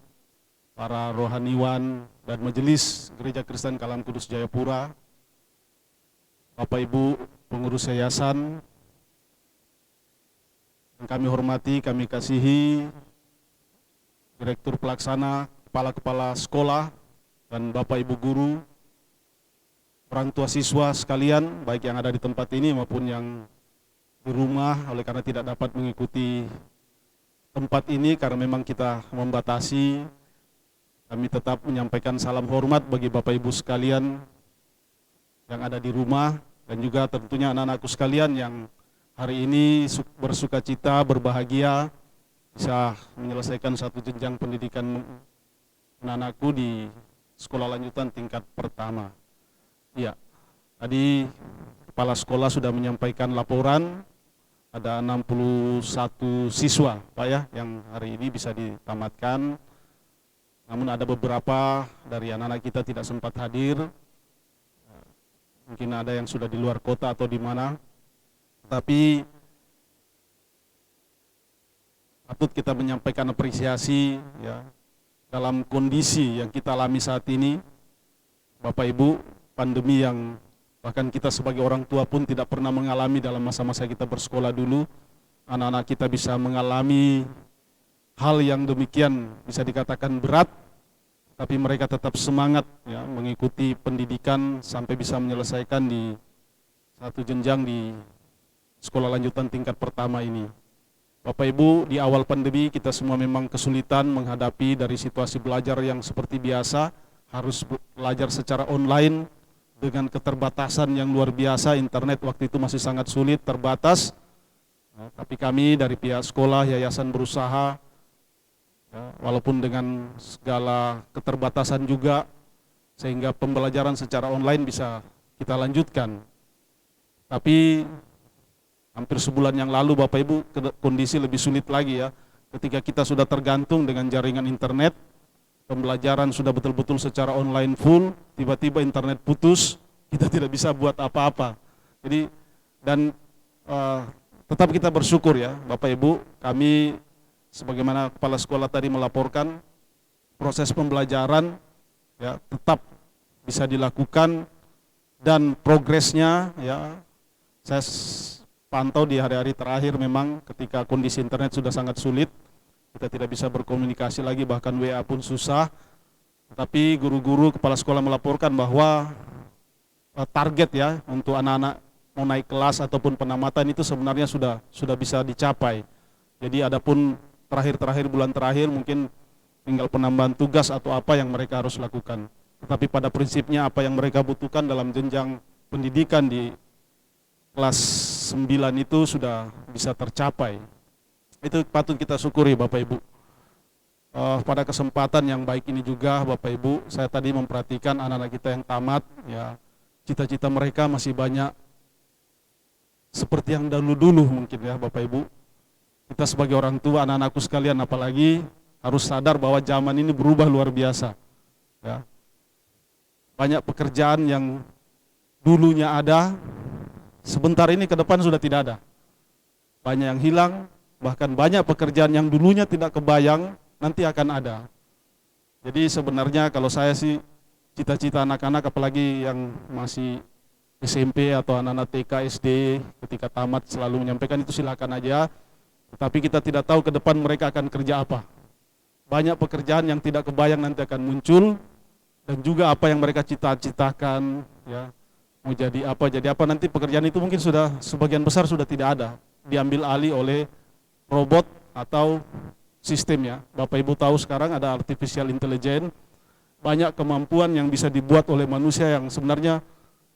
para rohaniwan dan majelis Gereja Kristen Kalam Kudus Jayapura, Bapak Ibu pengurus yayasan, yang kami hormati, kami kasihi Direktur Pelaksana, Kepala-Kepala Sekolah, dan Bapak Ibu Guru, orang tua siswa sekalian, baik yang ada di tempat ini maupun yang di rumah, oleh karena tidak dapat mengikuti tempat ini karena memang kita membatasi. Kami tetap menyampaikan salam hormat bagi Bapak Ibu sekalian yang ada di rumah dan juga tentunya anak-anakku sekalian yang hari ini bersukacita, berbahagia bisa menyelesaikan satu jenjang pendidikan anak-anakku di sekolah lanjutan tingkat pertama. Iya, tadi kepala sekolah sudah menyampaikan laporan ada 61 siswa Pak ya yang hari ini bisa ditamatkan. Namun ada beberapa dari anak-anak kita tidak sempat hadir, mungkin ada yang sudah di luar kota atau di mana, tapi patut kita menyampaikan apresiasi ya dalam kondisi yang kita alami saat ini, Bapak Ibu, pandemi yang bahkan kita sebagai orang tua pun tidak pernah mengalami dalam masa-masa kita bersekolah dulu. Anak-anak kita bisa mengalami hal yang demikian bisa dikatakan berat, tapi mereka tetap semangat ya mengikuti pendidikan sampai bisa menyelesaikan di satu jenjang di sekolah lanjutan tingkat pertama ini. Bapak Ibu, di awal pandemi kita semua memang kesulitan menghadapi dari situasi belajar yang seperti biasa, harus belajar secara online dengan keterbatasan yang luar biasa. Internet waktu itu masih sangat sulit, terbatas. Nah, tapi kami dari pihak sekolah, yayasan berusaha, ya, walaupun dengan segala keterbatasan juga, sehingga pembelajaran secara online bisa kita lanjutkan. Tapi hampir sebulan yang lalu Bapak Ibu kondisi lebih sulit lagi ya. Ketika kita sudah tergantung dengan jaringan internet, pembelajaran sudah betul-betul secara online full, tiba-tiba internet putus, kita tidak bisa buat apa-apa. Jadi dan tetap kita bersyukur ya Bapak Ibu, kami sebagaimana kepala sekolah tadi melaporkan, proses pembelajaran ya tetap bisa dilakukan dan progresnya ya saya pantau di hari-hari terakhir memang ketika kondisi internet sudah sangat sulit, kita tidak bisa berkomunikasi lagi, bahkan WA pun susah. Tapi guru-guru kepala sekolah melaporkan bahwa target ya untuk anak-anak mau naik kelas ataupun penamatan itu sebenarnya sudah bisa dicapai. Jadi adapun terakhir bulan terakhir mungkin tinggal penambahan tugas atau apa yang mereka harus lakukan. Tetapi pada prinsipnya apa yang mereka butuhkan dalam jenjang pendidikan di kelas 9 itu sudah bisa tercapai. Itu patut kita syukuri Bapak Ibu. Pada kesempatan yang baik ini juga Bapak Ibu, saya tadi memperhatikan anak-anak kita yang tamat, ya cita-cita mereka masih banyak seperti yang dulu-dulu mungkin ya Bapak Ibu. Kita sebagai orang tua, anak-anakku sekalian apalagi harus sadar bahwa zaman ini berubah luar biasa. Ya. Banyak pekerjaan yang dulunya ada, sebentar ini ke depan sudah tidak ada. Banyak yang hilang, bahkan banyak pekerjaan yang dulunya tidak kebayang nanti akan ada. Jadi sebenarnya kalau saya sih cita-cita anak-anak apalagi yang masih SMP atau anak-anak TK, SD ketika tamat selalu menyampaikan itu silakan aja. Tetapi kita tidak tahu ke depan mereka akan kerja apa. Banyak pekerjaan yang tidak kebayang nanti akan muncul, dan juga apa yang mereka cita-citakan, ya, mau jadi apa nanti pekerjaan itu mungkin sudah sebagian besar sudah tidak ada, diambil alih oleh robot atau sistem ya. Bapak Ibu tahu sekarang ada artificial intelligence, banyak kemampuan yang bisa dibuat oleh manusia yang sebenarnya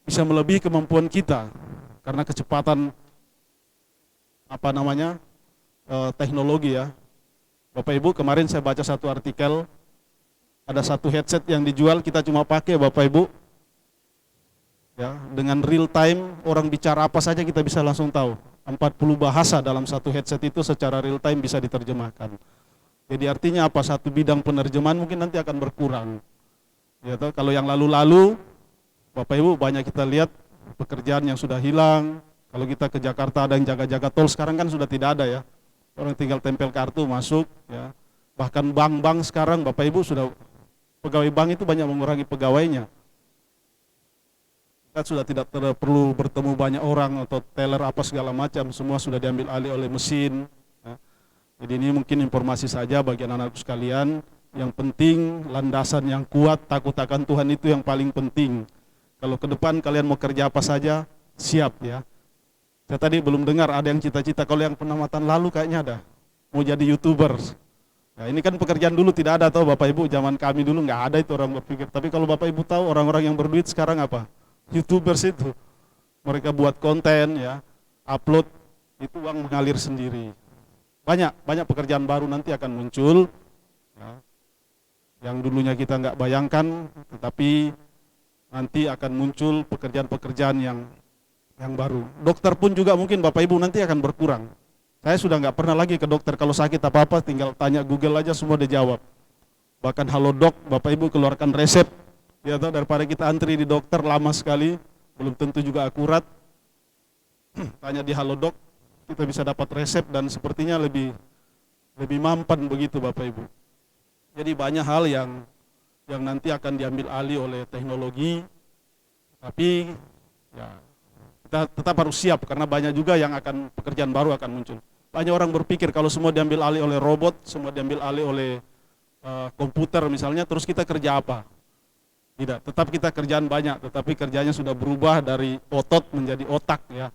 bisa melebihi kemampuan kita karena kecepatan teknologi ya. Bapak Ibu, kemarin saya baca satu artikel, ada satu headset yang dijual kita cuma pakai Bapak Ibu, ya, dengan real time orang bicara apa saja kita bisa langsung tahu. 40 bahasa dalam satu headset itu secara real time bisa diterjemahkan. Jadi artinya apa? Satu bidang penerjemahan mungkin nanti akan berkurang. Ya, toh, kalau yang lalu-lalu Bapak Ibu banyak kita lihat pekerjaan yang sudah hilang. Kalau kita ke Jakarta ada yang jaga-jaga tol, sekarang kan sudah tidak ada ya. Orang tinggal tempel kartu masuk ya. Bahkan bank-bank sekarang Bapak Ibu sudah, pegawai bank itu banyak mengurangi pegawainya. Kita sudah tidak perlu bertemu banyak orang atau teller apa segala macam, semua sudah diambil alih oleh mesin. Ya. Jadi ini mungkin informasi saja bagi anak-anakku sekalian. Yang penting landasan yang kuat, takut akan Tuhan itu yang paling penting. Kalau ke depan kalian mau kerja apa saja, siap ya. Saya tadi belum dengar ada yang cita-cita, kalau yang penamatan lalu kayaknya ada, mau jadi YouTuber. Nah, ini kan pekerjaan dulu tidak ada tahu Bapak Ibu, zaman kami dulu nggak ada itu orang berpikir. Tapi kalau Bapak Ibu tahu orang-orang yang berduit sekarang apa? YouTubers itu. Mereka buat konten ya, upload, itu uang mengalir sendiri. Banyak pekerjaan baru nanti akan muncul. Ya. Yang dulunya kita nggak bayangkan, tetapi nanti akan muncul pekerjaan-pekerjaan yang baru. Dokter pun juga mungkin Bapak Ibu nanti akan berkurang. Saya sudah nggak pernah lagi ke dokter, kalau sakit apa-apa tinggal tanya Google aja semua dijawab. Bahkan Halodoc, Bapak Ibu keluarkan resep, ya toh, daripada kita antri di dokter lama sekali, belum tentu juga akurat. Tanya di Halodoc, kita bisa dapat resep dan sepertinya lebih mampan begitu Bapak Ibu. Jadi banyak hal yang nanti akan diambil alih oleh teknologi, tapi ya kita tetap harus siap karena banyak juga yang pekerjaan baru akan muncul. Banyak orang berpikir kalau semua diambil alih oleh robot, semua diambil alih oleh komputer misalnya, terus kita kerja apa? Tidak, tetap kita kerjaan banyak, tetapi kerjanya sudah berubah dari otot menjadi otak ya.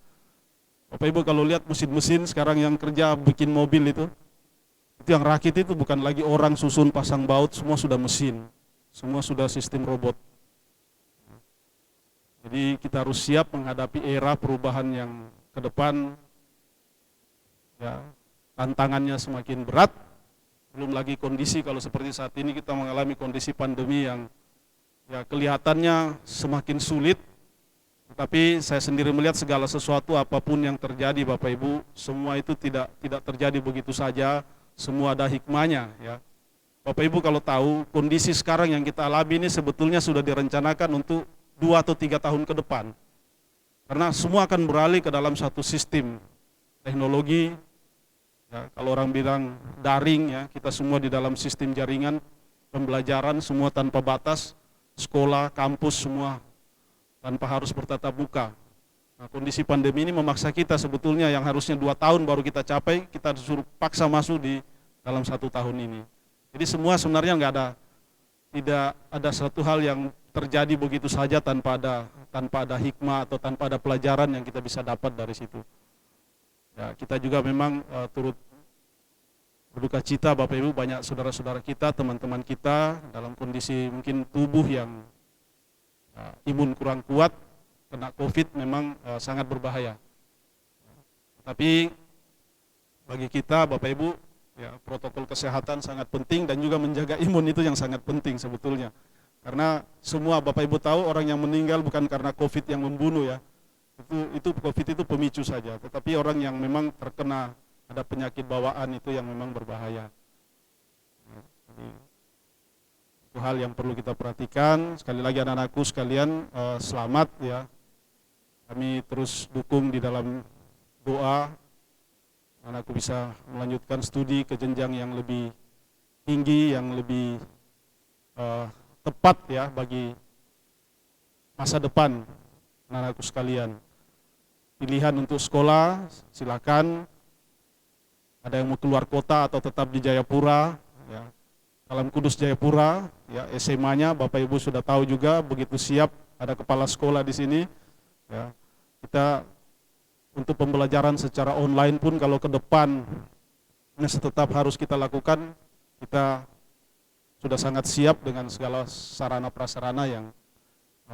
Bapak Ibu kalau lihat mesin-mesin sekarang yang kerja bikin mobil itu yang rakit itu bukan lagi orang susun pasang baut, semua sudah mesin, semua sudah sistem robot. Jadi kita harus siap menghadapi era perubahan yang ke depan, ya, tantangannya semakin berat. Belum lagi kondisi kalau seperti saat ini kita mengalami kondisi pandemi yang ya kelihatannya semakin sulit. Tetapi saya sendiri melihat segala sesuatu apapun yang terjadi Bapak Ibu, semua itu tidak terjadi begitu saja, semua ada hikmahnya ya. Bapak Ibu kalau tahu kondisi sekarang yang kita alami ini sebetulnya sudah direncanakan untuk 2 atau 3 tahun ke depan. Karena semua akan beralih ke dalam satu sistem teknologi. Ya, kalau orang bilang daring ya, kita semua di dalam sistem jaringan pembelajaran semua tanpa batas, sekolah, kampus semua tanpa harus bertatap muka. Nah, kondisi pandemi ini memaksa kita sebetulnya yang harusnya 2 tahun baru kita capai, kita disuruh paksa masuk di dalam 1 tahun ini. Jadi semua sebenarnya tidak ada satu hal yang terjadi begitu saja tanpa ada hikmah atau tanpa ada pelajaran yang kita bisa dapat dari situ. Ya, kita juga memang turut berduka cita Bapak Ibu, banyak saudara-saudara kita, teman-teman kita dalam kondisi mungkin tubuh yang imun kurang kuat, kena COVID memang sangat berbahaya. Tapi bagi kita Bapak Ibu, ya, protokol kesehatan sangat penting dan juga menjaga imun itu yang sangat penting sebetulnya. Karena semua Bapak Ibu tahu orang yang meninggal bukan karena COVID yang membunuh ya. Itu COVID itu pemicu saja, tetapi orang yang memang terkena ada penyakit bawaan itu yang memang berbahaya. Jadi, itu hal yang perlu kita perhatikan. Sekali lagi anak-anakku sekalian, selamat ya. Kami terus dukung di dalam doa. Anakku bisa melanjutkan studi ke jenjang yang lebih tinggi, yang lebih tepat ya bagi masa depan anak-anakku sekalian. Pilihan untuk sekolah silakan. Ada yang mau keluar kota atau tetap di Jayapura ya. Kalam Kudus Jayapura, ya SMA-nya Bapak Ibu sudah tahu juga, begitu siap ada kepala sekolah di sini. Ya, kita untuk pembelajaran secara online pun kalau ke depan masih tetap harus kita lakukan, kita sudah sangat siap dengan segala sarana prasarana yang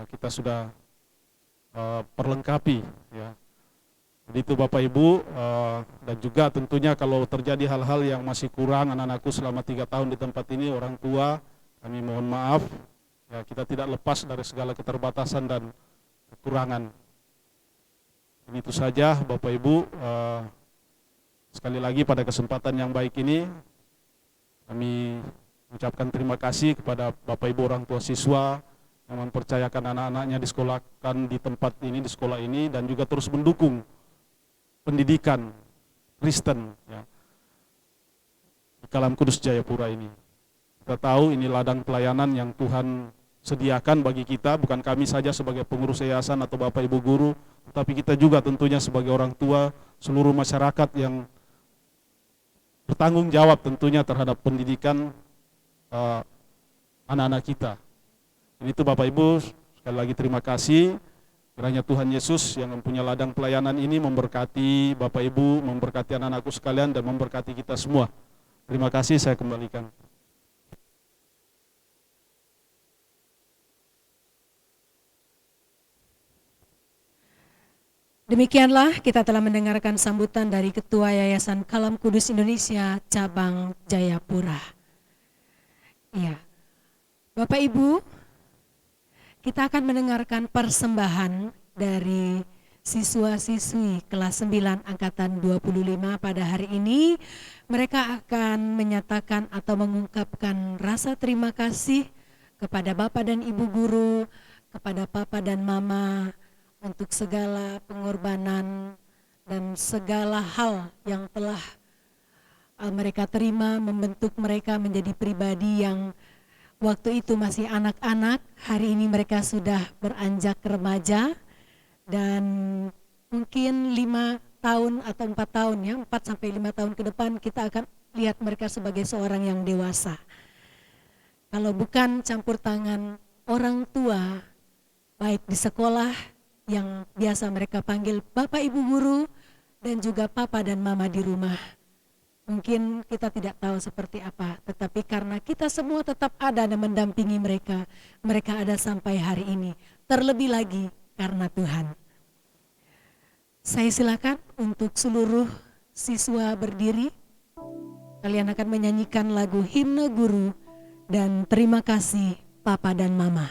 kita sudah perlengkapi. Ya. Jadi itu Bapak Ibu, dan juga tentunya kalau terjadi hal-hal yang masih kurang anak-anakku selama 3 tahun di tempat ini, orang tua kami mohon maaf, ya kita tidak lepas dari segala keterbatasan dan kekurangan. Ini itu saja Bapak Ibu, sekali lagi pada kesempatan yang baik ini kami mengucapkan terima kasih kepada Bapak Ibu orang tua siswa yang mempercayakan anak-anaknya disekolahkan di tempat ini, di sekolah ini, dan juga terus mendukung pendidikan Kristen ya, di Kalam Kudus Jayapura ini. Kita tahu ini ladang pelayanan yang Tuhan sediakan bagi kita, bukan kami saja sebagai pengurus yayasan atau Bapak Ibu guru, tetapi kita juga tentunya sebagai orang tua, seluruh masyarakat yang bertanggung jawab tentunya terhadap pendidikan anak-anak kita. Ini itu Bapak Ibu, sekali lagi terima kasih. Kiranya Tuhan Yesus yang mempunyai ladang pelayanan ini memberkati Bapak Ibu, memberkati anak-anakku sekalian, dan memberkati kita semua. Terima kasih, saya kembalikan. Demikianlah kita telah mendengarkan sambutan dari Ketua Yayasan Kalam Kudus Indonesia Cabang Jayapura. Iya, Bapak Ibu, kita akan mendengarkan persembahan dari siswa-siswi kelas 9 Angkatan 25 pada hari ini. Mereka akan menyatakan atau mengungkapkan rasa terima kasih kepada Bapak dan Ibu guru, kepada Papa dan Mama, untuk segala pengorbanan dan segala hal yang telah mereka terima membentuk mereka menjadi pribadi yang waktu itu masih anak-anak. Hari ini mereka sudah beranjak remaja, dan mungkin 5 tahun atau 4 tahun ya, 4-5 tahun ke depan kita akan lihat mereka sebagai seorang yang dewasa. Kalau bukan campur tangan orang tua, baik di sekolah yang biasa mereka panggil Bapak Ibu guru, dan juga Papa dan Mama di rumah, mungkin kita tidak tahu seperti apa, tetapi karena kita semua tetap ada dan mendampingi mereka, mereka ada sampai hari ini. Terlebih lagi karena Tuhan. Saya silakan untuk seluruh siswa berdiri. Kalian akan menyanyikan lagu himne guru dan terima kasih Papa dan Mama.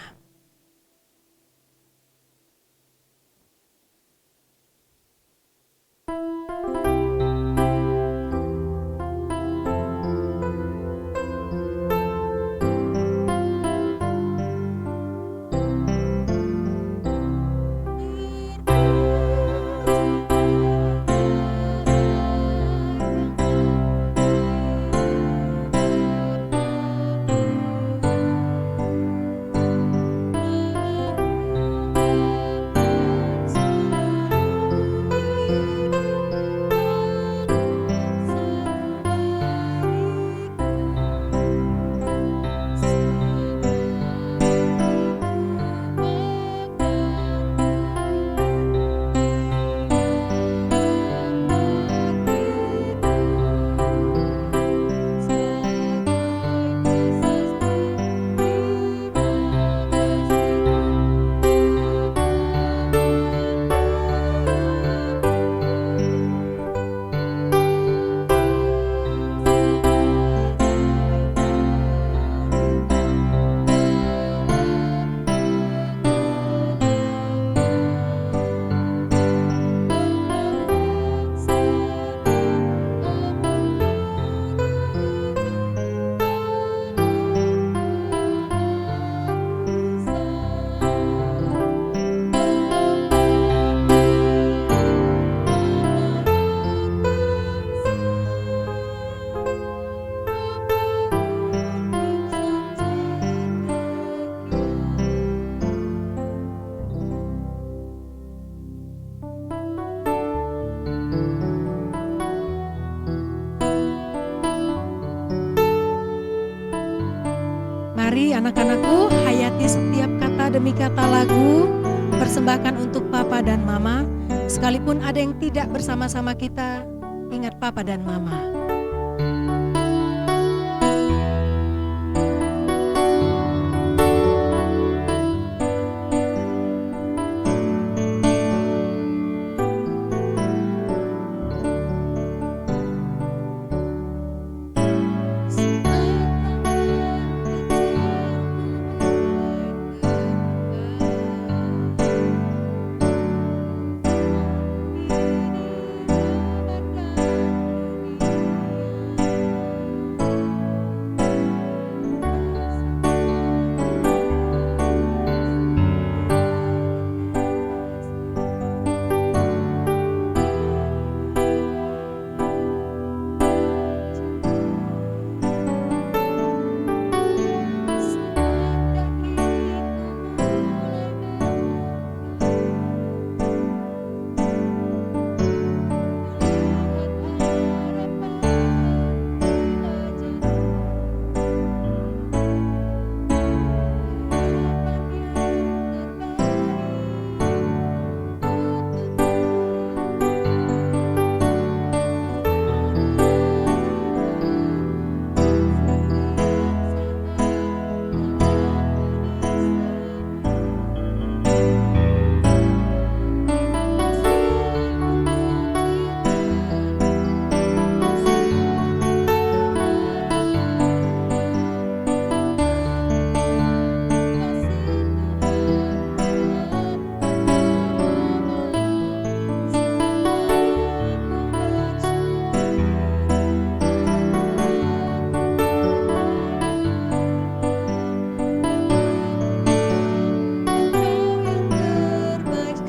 Mari anak-anakku hayati setiap kata demi kata lagu, persembahkan untuk Papa dan Mama. Sekalipun ada yang tidak bersama-sama kita, ingat Papa dan Mama.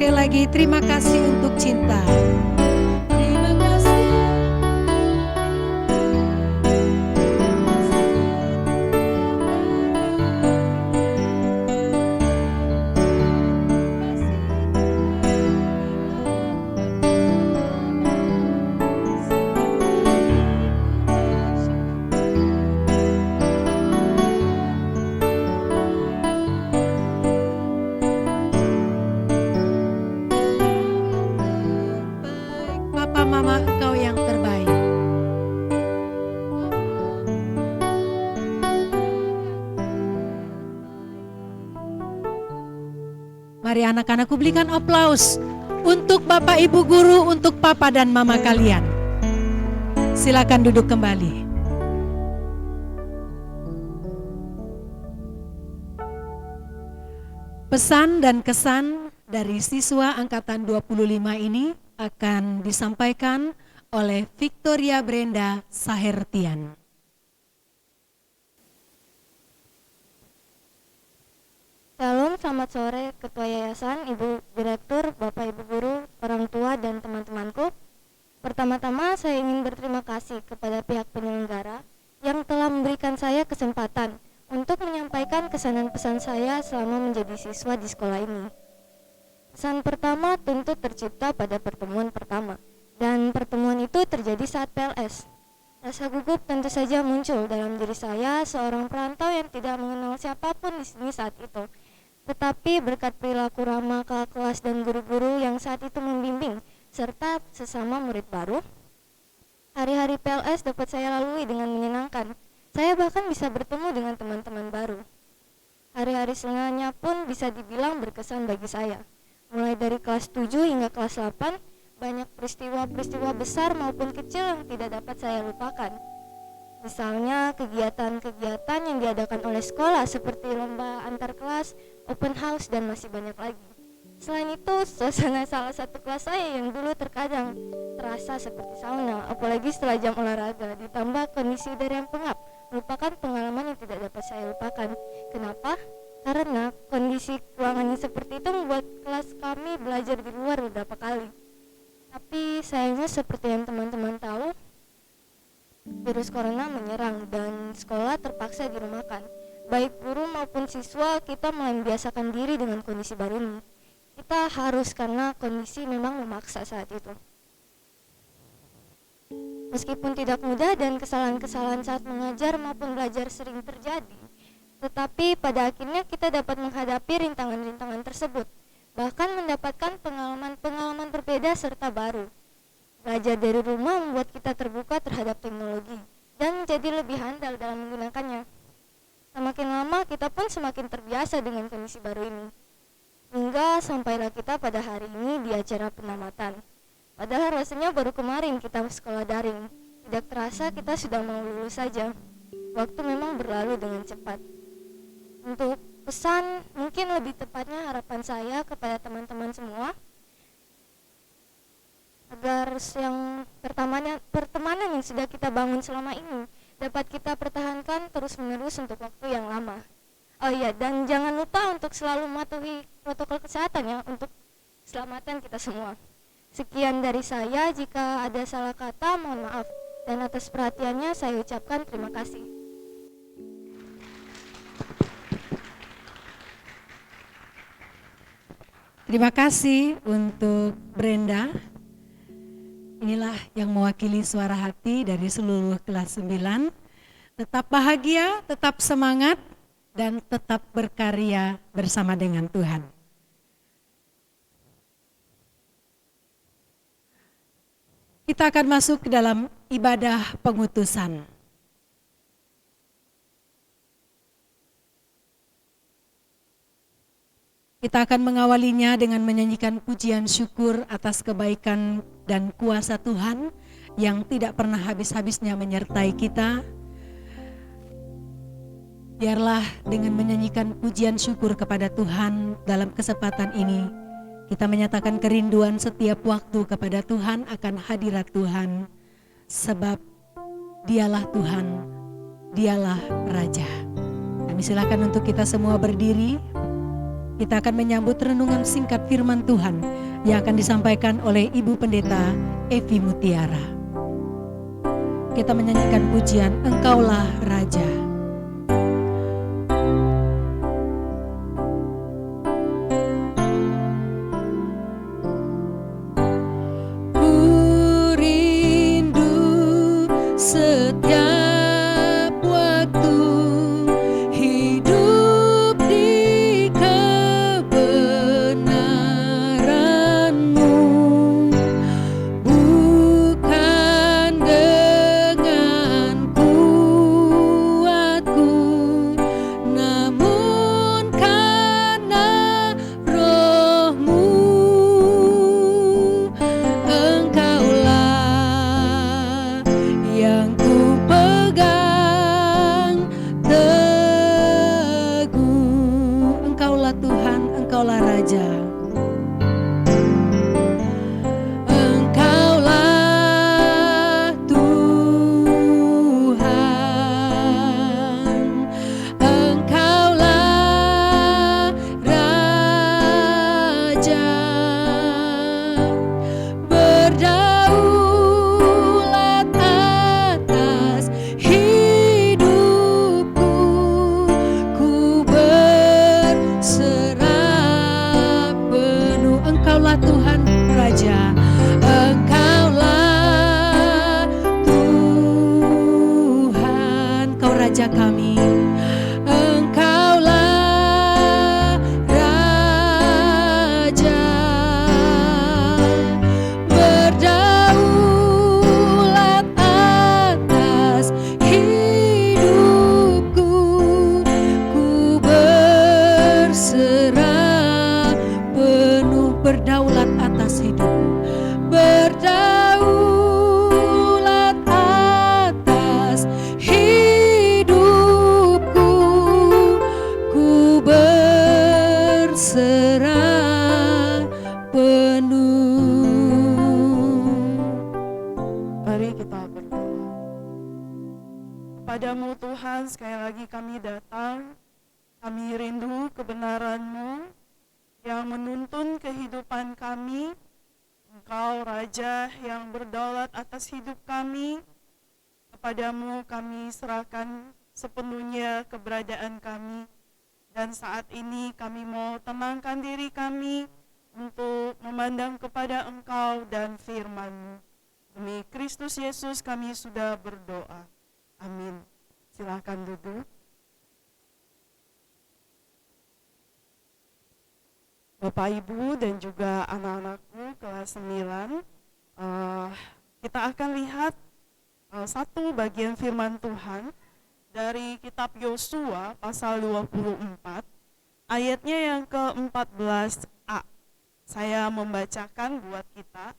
Sekali lagi terima kasih untuk cinta. Terima kasih. Papa Mama, engkau yang terbaik. Mari anak-anakku berikan aplaus untuk Bapak Ibu Guru, untuk Papa dan Mama kalian. Silakan duduk kembali. Pesan dan kesan dari siswa angkatan 25 ini akan disampaikan oleh Victoria Brenda Sahertian. Shalom, selamat sore Ketua Yayasan, Ibu Direktur, Bapak Ibu Guru, orang tua dan teman-temanku. Pertama-tama saya ingin berterima kasih kepada pihak penyelenggara yang telah memberikan saya kesempatan untuk menyampaikan kesan dan pesan saya selama menjadi siswa di sekolah ini. Pesan pertama tentu tercipta pada pertemuan pertama, dan pertemuan itu terjadi saat PLS. Rasa gugup tentu saja muncul dalam diri saya, seorang perantau yang tidak mengenal siapapun di sini saat itu. Tetapi berkat perilaku ramah kakak kelas dan guru-guru yang saat itu membimbing, serta sesama murid baru, hari-hari PLS dapat saya lalui dengan menyenangkan. Saya bahkan bisa bertemu dengan teman-teman baru. Hari-hari selanjutnya pun bisa dibilang berkesan bagi saya. Mulai dari kelas 7 hingga kelas 8, banyak peristiwa-peristiwa besar maupun kecil yang tidak dapat saya lupakan. Misalnya kegiatan-kegiatan yang diadakan oleh sekolah seperti lomba antar kelas, open house, dan masih banyak lagi. Selain itu, suasana salah satu kelas saya yang dulu terkadang terasa seperti sauna, apalagi setelah jam olahraga, ditambah kondisi udara yang pengap, merupakan pengalaman yang tidak dapat saya lupakan. Kenapa? Karena kondisi ruangan yang seperti itu membuat kelas kami belajar di luar beberapa kali. Tapi sayangnya seperti yang teman-teman tahu, virus corona menyerang dan sekolah terpaksa dirumahkan. Baik guru maupun siswa, kita mulai membiasakan diri dengan kondisi baru ini. Kita harus, karena kondisi memang memaksa saat itu. Meskipun tidak mudah dan kesalahan-kesalahan saat mengajar maupun belajar sering terjadi, Tetapi pada akhirnya kita dapat menghadapi rintangan-rintangan tersebut, bahkan mendapatkan pengalaman-pengalaman berbeda serta baru. Belajar dari rumah membuat kita terbuka terhadap teknologi dan menjadi lebih handal dalam menggunakannya. Semakin lama kita pun semakin terbiasa dengan kondisi baru ini. Hingga sampailah kita pada hari ini di acara penamatan. Padahal rasanya baru kemarin kita sekolah daring. Tidak terasa kita sudah mau lulus saja. Waktu memang berlalu dengan cepat. Untuk pesan, mungkin lebih tepatnya harapan saya kepada teman-teman semua, agar yang pertemanan yang sudah kita bangun selama ini dapat kita pertahankan terus-menerus untuk waktu yang lama. Oh iya, dan jangan lupa untuk selalu mematuhi protokol kesehatan ya, untuk keselamatan kita semua. Sekian dari saya, jika ada salah kata mohon maaf, dan atas perhatiannya saya ucapkan terima kasih. Terima kasih untuk Brenda. Inilah yang mewakili suara hati dari seluruh kelas 9. Tetap bahagia, tetap semangat, dan tetap berkarya bersama dengan Tuhan. Kita akan masuk ke dalam ibadah pengutusan. Kita akan mengawalinya dengan menyanyikan pujian syukur atas kebaikan dan kuasa Tuhan yang tidak pernah habis-habisnya menyertai kita. Biarlah dengan menyanyikan pujian syukur kepada Tuhan dalam kesempatan ini, kita menyatakan kerinduan setiap waktu kepada Tuhan akan hadirat Tuhan, sebab Dialah Tuhan, Dialah Raja. Kami silakan untuk kita semua berdiri. Kita akan menyambut renungan singkat firman Tuhan yang akan disampaikan oleh Ibu Pendeta Evi Mutiara. Kita menyanyikan pujian Engkaulah Raja. Kepadamu Tuhan, sekali lagi kami datang, kami rindu kebenaran-Mu yang menuntun kehidupan kami. Engkau Raja yang berdaulat atas hidup kami. Kepadamu kami serahkan sepenuhnya keberadaan kami. Dan saat ini kami mau tenangkan diri kami untuk memandang kepada Engkau dan firman-Mu. Demi Kristus Yesus kami sudah berdoa. Amin. Silakan duduk. Bapak Ibu dan juga anak-anakku kelas 9, kita akan lihat satu bagian firman Tuhan dari kitab Yosua pasal 24, ayatnya yang ke-14a. Saya membacakan buat kita.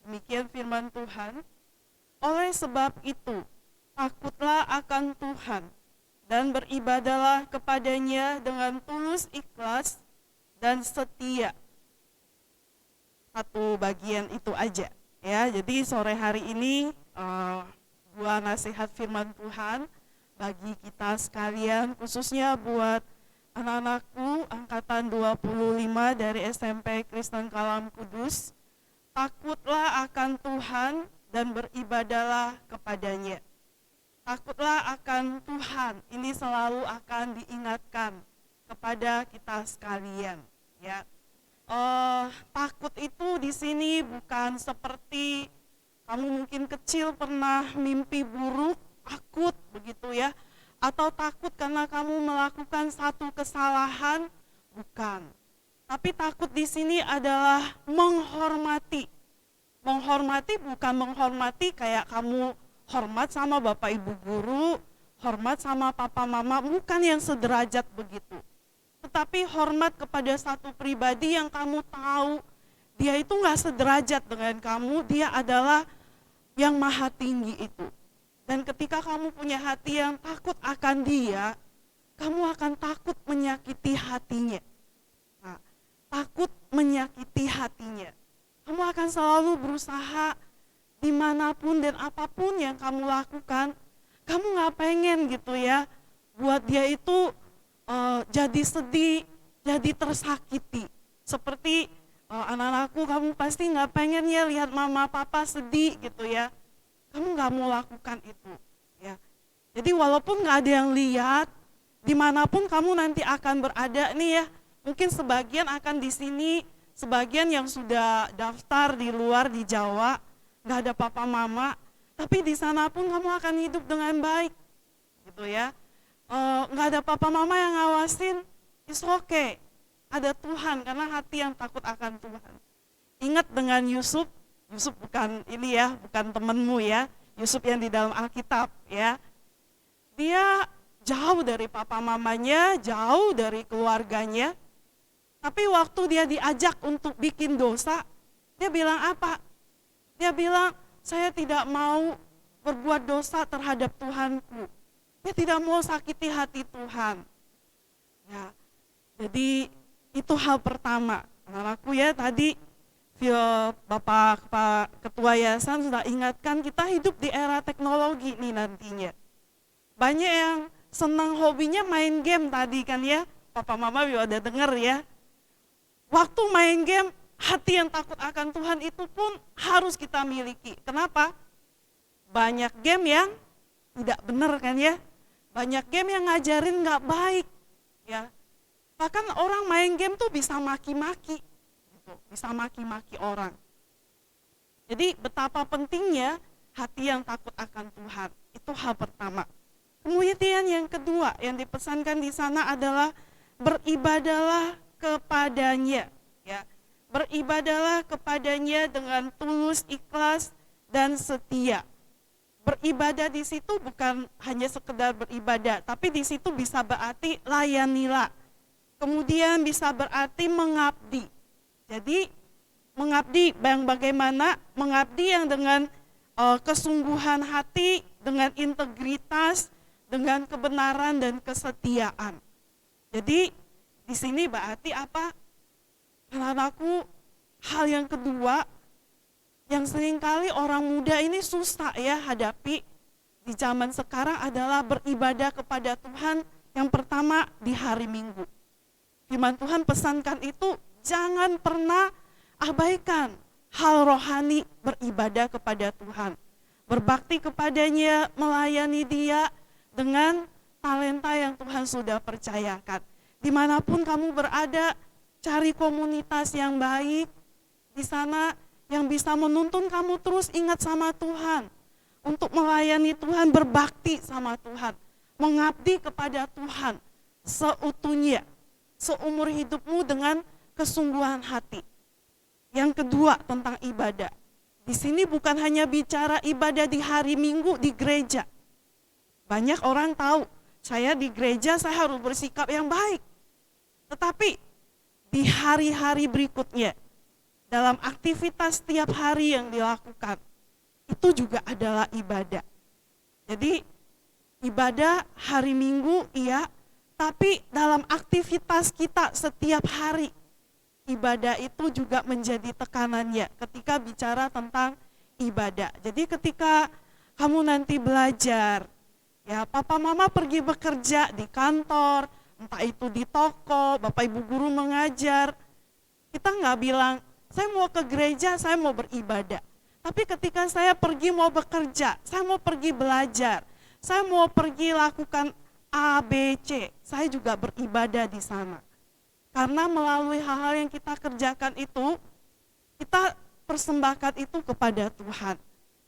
Demikian firman Tuhan. Oleh sebab itu, takutlah akan Tuhan dan beribadalah kepadanya dengan tulus ikhlas dan setia. Satu bagian itu aja ya. Jadi sore hari ini dua nasihat firman Tuhan bagi kita sekalian, khususnya buat anak-anakku angkatan 25 dari SMP Kristen Kalam Kudus. Takutlah akan Tuhan dan beribadalah kepadanya. Takutlah akan Tuhan, ini selalu akan diingatkan kepada kita sekalian, ya. Takut itu di sini bukan seperti kamu mungkin kecil pernah mimpi buruk, takut begitu ya, atau takut karena kamu melakukan satu kesalahan, bukan. Tapi takut di sini adalah menghormati. Menghormati bukan menghormati kayak kamu hormat sama bapak ibu guru, hormat sama papa mama, bukan yang sederajat begitu. Tetapi hormat kepada satu pribadi yang kamu tahu dia itu nggak sederajat dengan kamu, dia adalah yang maha tinggi itu. Dan ketika kamu punya hati yang takut akan dia, kamu akan takut menyakiti hatinya. Nah, takut menyakiti hatinya. Kamu akan selalu berusaha dimanapun dan apapun yang kamu lakukan, kamu gak pengen gitu ya, buat dia itu jadi sedih, jadi tersakiti. Seperti anak-anakku, kamu pasti gak pengen ya lihat mama papa sedih gitu ya. Kamu gak mau lakukan itu ya. Jadi walaupun gak ada yang lihat, dimanapun kamu nanti akan berada nih ya, mungkin sebagian akan di sini, sebagian yang sudah daftar di luar di Jawa, nggak ada papa mama, tapi di sana pun kamu akan hidup dengan baik, gitu ya. Nggak ada papa mama yang ngawasin, it's okay, ada Tuhan karena hati yang takut akan Tuhan. Ingat dengan Yusuf bukan ini ya, bukan temenmu ya, Yusuf yang di dalam Alkitab ya. Dia jauh dari papa mamanya, jauh dari keluarganya. Tapi waktu dia diajak untuk bikin dosa, dia bilang apa? Dia bilang, saya tidak mau berbuat dosa terhadap Tuhanku. Dia tidak mau sakiti hati Tuhan. Ya, jadi itu hal pertama. Anakku ya tadi, Bapak Ketua Yayasan sudah ingatkan kita hidup di era teknologi nih nantinya. Banyak yang senang hobinya main game tadi kan ya, Papa Mama juga udah denger ya. Waktu main game, hati yang takut akan Tuhan itu pun harus kita miliki. Kenapa? Banyak game yang tidak benar kan ya. Banyak game yang ngajarin gak baik. Ya. Bahkan orang main game tuh bisa maki-maki. Gitu. Bisa maki-maki orang. Jadi betapa pentingnya hati yang takut akan Tuhan. Itu hal pertama. Kemudian yang kedua yang dipesankan di sana adalah beribadalah kepadanya, ya. Beribadalah kepadanya dengan tulus, ikhlas dan setia. Beribadah di situ bukan hanya sekedar beribadah, tapi di situ bisa berarti layanilah. Kemudian bisa berarti mengabdi. Jadi mengabdi yang bagaimana? Mengabdi yang dengan kesungguhan hati, dengan integritas, dengan kebenaran dan kesetiaan. Jadi di sini berarti apa? Anak-anakku, hal yang kedua yang seringkali orang muda ini susah ya hadapi di zaman sekarang adalah beribadah kepada Tuhan yang pertama di hari Minggu. Firman Tuhan pesankan itu jangan pernah abaikan hal rohani beribadah kepada Tuhan. Berbakti kepadanya, melayani dia dengan talenta yang Tuhan sudah percayakan. Dimanapun kamu berada, cari komunitas yang baik, di sana yang bisa menuntun kamu terus ingat sama Tuhan, untuk melayani Tuhan, berbakti sama Tuhan, mengabdi kepada Tuhan seutuhnya, seumur hidupmu dengan kesungguhan hati. Yang kedua tentang ibadah. Di sini bukan hanya bicara ibadah di hari Minggu di gereja. Banyak orang tahu, saya di gereja saya harus bersikap yang baik. Tetapi di hari-hari berikutnya, dalam aktivitas setiap hari yang dilakukan, itu juga adalah ibadah. Jadi ibadah hari Minggu iya, tapi dalam aktivitas kita setiap hari, ibadah itu juga menjadi tekanannya ketika bicara tentang ibadah. Jadi ketika kamu nanti belajar, ya papa mama pergi bekerja di kantor, entah itu di toko, bapak ibu guru mengajar, kita nggak bilang, saya mau ke gereja, saya mau beribadah. Tapi ketika saya pergi mau bekerja, saya mau pergi belajar, saya mau pergi lakukan A, B, C, saya juga beribadah di sana. Karena melalui hal-hal yang kita kerjakan itu, kita persembahkan itu kepada Tuhan.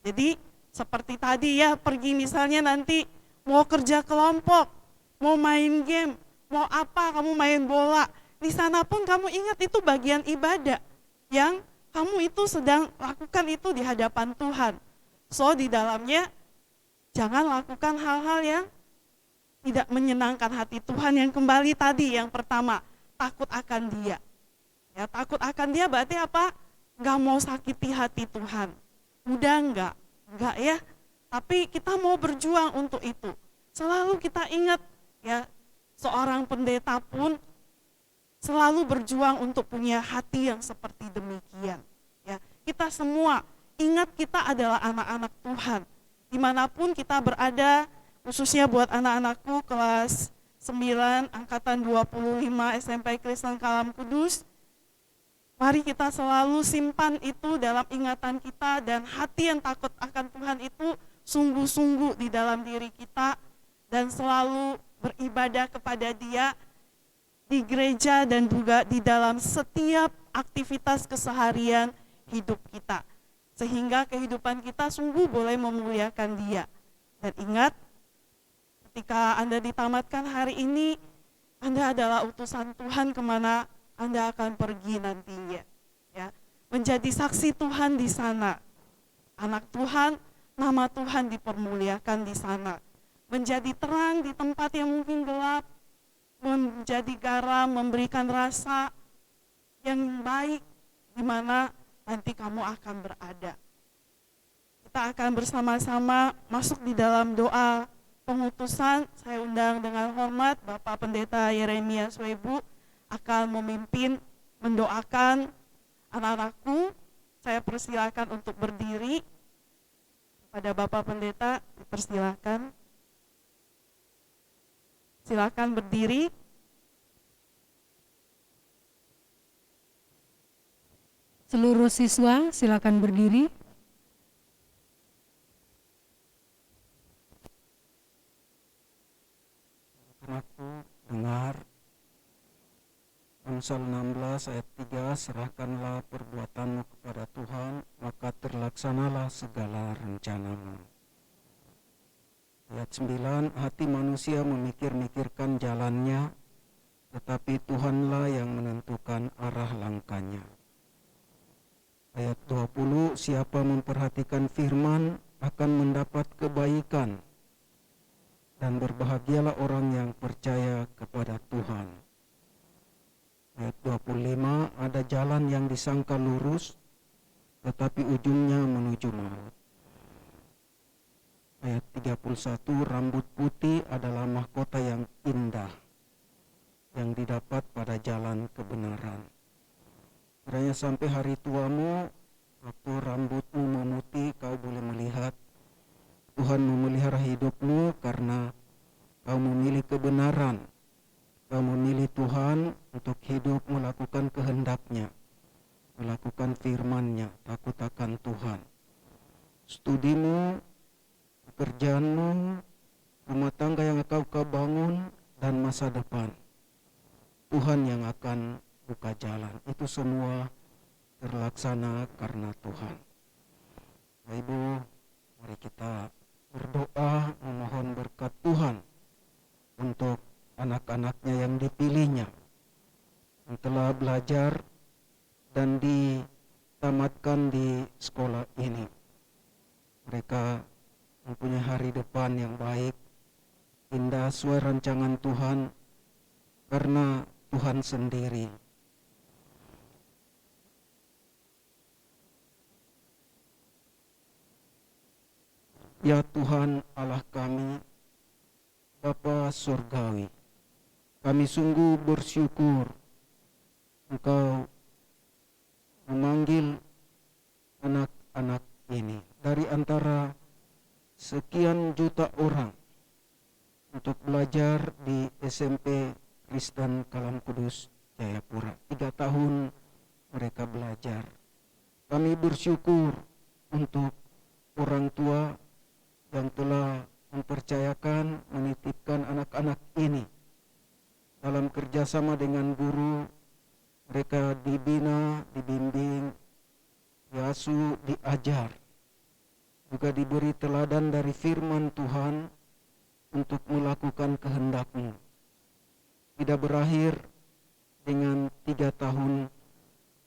Jadi seperti tadi ya, pergi misalnya nanti mau kerja kelompok, mau main game, mau apa, kamu main bola, di sana pun kamu ingat itu bagian ibadah yang kamu itu sedang lakukan itu di hadapan Tuhan. So di dalamnya jangan lakukan hal-hal yang tidak menyenangkan hati Tuhan. Yang kembali tadi yang pertama, takut akan Dia. Ya, takut akan Dia berarti apa? Gak mau sakiti hati Tuhan. Mudah enggak? Enggak ya. Tapi kita mau berjuang untuk itu. Selalu kita ingat ya, seorang pendeta pun selalu berjuang untuk punya hati yang seperti demikian. Ya, kita semua ingat kita adalah anak-anak Tuhan. Dimanapun kita berada, khususnya buat anak-anakku kelas 9, angkatan 25 SMP Kristen Kalam Kudus, mari kita selalu simpan itu dalam ingatan kita, dan hati yang takut akan Tuhan itu sungguh-sungguh di dalam diri kita, dan selalu beribadah kepada Dia di gereja dan juga di dalam setiap aktivitas keseharian hidup kita. Sehingga kehidupan kita sungguh boleh memuliakan Dia. Dan ingat, ketika Anda ditamatkan hari ini, Anda adalah utusan Tuhan kemana Anda akan pergi nantinya. Ya, menjadi saksi Tuhan di sana. Anak Tuhan, nama Tuhan dipermuliakan di sana. Menjadi terang di tempat yang mungkin gelap, menjadi garam, memberikan rasa yang baik di mana nanti kamu akan berada. Kita akan bersama-sama masuk di dalam doa pengutusan. Saya undang dengan hormat Bapak Pendeta Yeremia Swebu akan memimpin mendoakan anak-anakku. Saya persilakan untuk berdiri. Pada Bapak Pendeta dipersilakan. Silakan berdiri. Seluruh siswa silakan berdiri. Anakku, dengar. Amsal 16 ayat 3, serahkanlah perbuatanmu kepada Tuhan, maka terlaksanalah segala rencanamu. Ayat 9, hati manusia memikir-mikirkan jalannya, tetapi Tuhanlah yang menentukan arah langkahnya. Ayat 20, siapa memperhatikan firman akan mendapat kebaikan, dan berbahagialah orang yang percaya kepada Tuhan. Ayat 25, ada jalan yang disangka lurus, tetapi ujungnya menuju maut. Ayat 31, rambut putih adalah mahkota yang indah, yang didapat pada jalan kebenaran. Kiranya sampai hari tuamu, waktu rambutmu memutih, kau boleh melihat Tuhan memelihara hidupmu karena kau memilih kebenaran. Kau memilih Tuhan untuk hidup melakukan kehendak-Nya, melakukan firman-Nya, takut akan Tuhan. Studimu, pekerjaanmu, rumah tangga yang kau bangun, dan masa depan, Tuhan yang akan buka jalan. Itu semua terlaksana karena Tuhan. Bapak Ibu, mari kita berdoa memohon berkat Tuhan untuk anak-anaknya yang dipilihnya. yang telah belajar dan ditamatkan di sekolah ini. Mereka mempunyai hari depan yang baik, indah sesuai rancangan Tuhan, karena Tuhan sendiri. Ya Tuhan Allah kami, Bapa Surgawi, kami sungguh bersyukur Engkau memanggil anak-anak ini dari antara sekian juta orang untuk belajar di SMP Kristen Kalam Kudus Jayapura. 3 tahun mereka belajar. Kami bersyukur untuk orang tua yang telah mempercayakan, menitipkan anak-anak ini dalam kerjasama dengan guru. Mereka dibina, dibimbing, diasuh, diajar, juga diberi teladan dari firman Tuhan untuk melakukan kehendak-Mu. Tidak berakhir dengan 3 tahun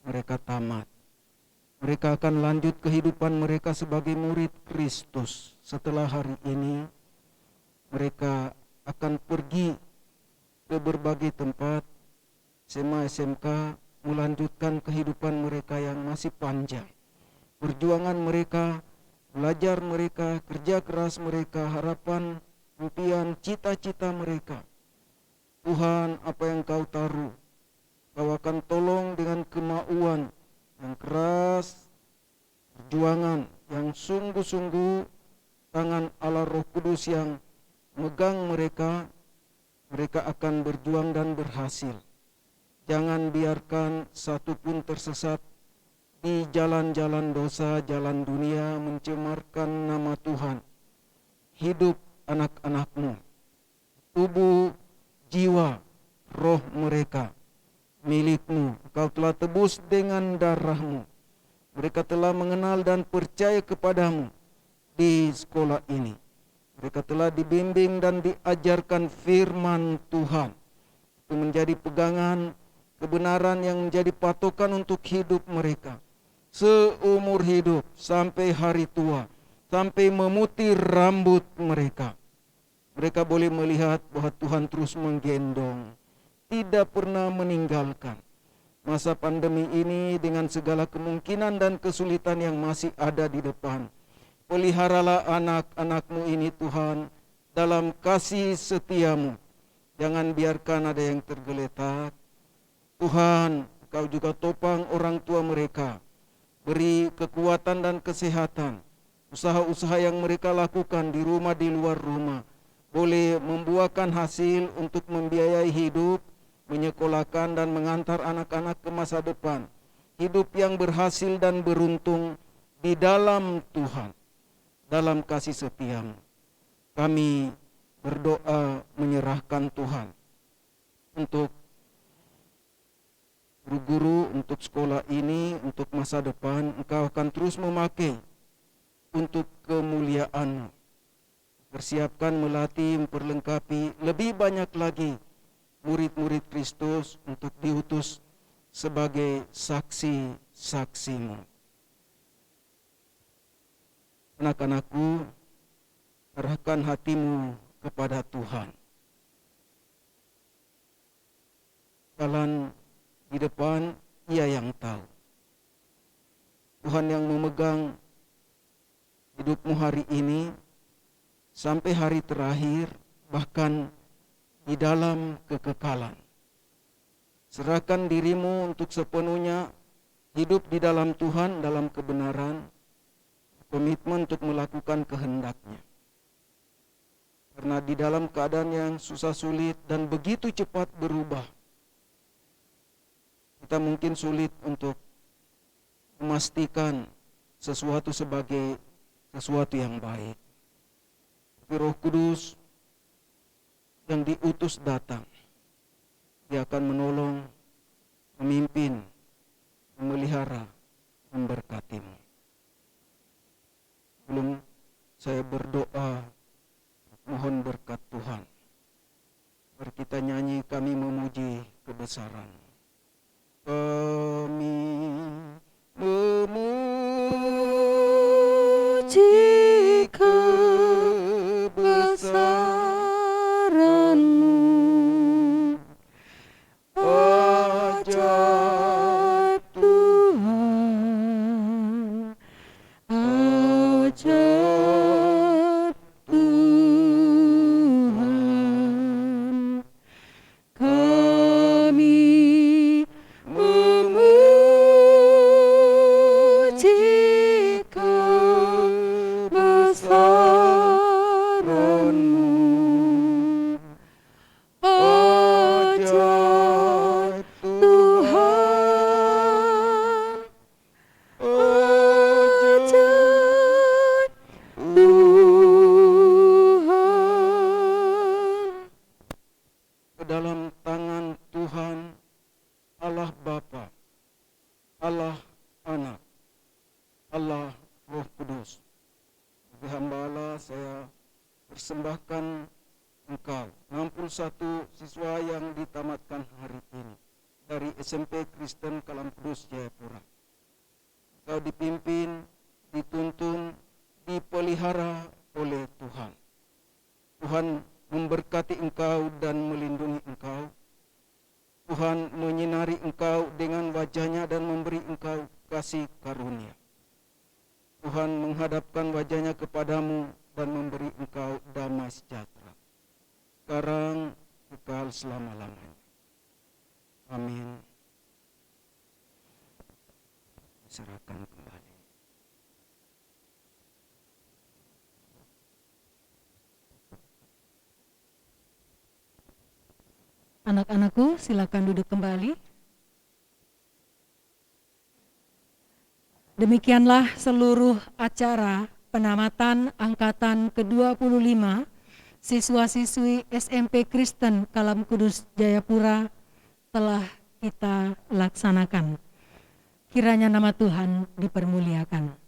mereka tamat. Mereka akan lanjut kehidupan mereka sebagai murid Kristus. Setelah hari ini, mereka akan pergi ke berbagai tempat, SMA, SMK, melanjutkan kehidupan mereka yang masih panjang. Perjuangan mereka, belajar mereka, kerja keras mereka, harapan, impian, cita-cita mereka. Tuhan, apa yang Kau taruh, Kau akan tolong dengan kemauan yang keras, perjuangan yang sungguh-sungguh, tangan Allah Roh Kudus yang megang mereka, mereka akan berjuang dan berhasil. Jangan biarkan satu pun tersesat di jalan-jalan dosa, jalan dunia, mencemarkan nama Tuhan. Hidup anak-anak-Mu, tubuh, jiwa, roh mereka milik-Mu. Kau telah tebus dengan darah-Mu. Mereka telah mengenal dan percaya kepada-Mu di sekolah ini. Mereka telah dibimbing dan diajarkan firman Tuhan. Itu menjadi pegangan kebenaran yang menjadi patokan untuk hidup mereka seumur hidup sampai hari tua, sampai memutih rambut mereka. Mereka boleh melihat bahwa Tuhan terus menggendong, tidak pernah meninggalkan. Masa pandemi ini dengan segala kemungkinan dan kesulitan yang masih ada di depan, peliharalah anak-anak-Mu ini Tuhan dalam kasih setia-Mu. Jangan biarkan ada yang tergeletak. Tuhan, Kau juga topang orang tua mereka. Beri kekuatan dan kesehatan. Usaha-usaha yang mereka lakukan di rumah, di luar rumah, boleh membuahkan hasil untuk membiayai hidup, menyekolahkan dan mengantar anak-anak ke masa depan. Hidup yang berhasil dan beruntung di dalam Tuhan, dalam kasih setia-Mu. Kami berdoa menyerahkan Tuhan untuk guru-guru, untuk sekolah ini, untuk masa depan. Engkau akan terus memakai untuk kemuliaan-Mu. Persiapkan, melatih, memperlengkapi lebih banyak lagi murid-murid Kristus untuk diutus sebagai saksi-saksi-Mu. Anak-anakku, arahkan hatimu kepada Tuhan. Jalan di depan, Ia yang tahu. Tuhan yang memegang hidupmu hari ini sampai hari terakhir, bahkan di dalam kekekalan. Serahkan dirimu untuk sepenuhnya hidup di dalam Tuhan, dalam kebenaran, komitmen untuk melakukan kehendak-Nya. Karena di dalam keadaan yang susah sulit dan begitu cepat berubah, kita mungkin sulit untuk memastikan sesuatu sebagai sesuatu yang baik. Tapi Roh Kudus yang diutus datang, Dia akan menolong, memimpin, memelihara, memberkatimu. Sebelum saya berdoa, mohon berkat Tuhan. Mari kita nyanyi, kami memuji kebesaran. ke dalam tangan Tuhan Allah Bapa, Allah Anak, Allah Roh Kudus. Bagi hamba Allah, saya persembahkan engkau 61 siswa yang ditamatkan hari ini dari SMP Kristen Kalam Kudus Jayapura. Engkau dipimpin, dituntun, dipelihara oleh Tuhan. Tuhan memberkati engkau dan melindungi engkau. Tuhan menyinari engkau dengan wajah-Nya dan memberi engkau kasih karunia. Tuhan menghadapkan wajah-Nya kepadamu dan memberi engkau damai sejahtera, sekarang kekal selama-lamanya. Amin. Serahkan kembali. Anak-anakku, silakan duduk kembali. Demikianlah seluruh acara penamatan angkatan ke-25 siswa-siswi SMP Kristen Kalam Kudus Jayapura telah kita laksanakan. Kiranya nama Tuhan dipermuliakan.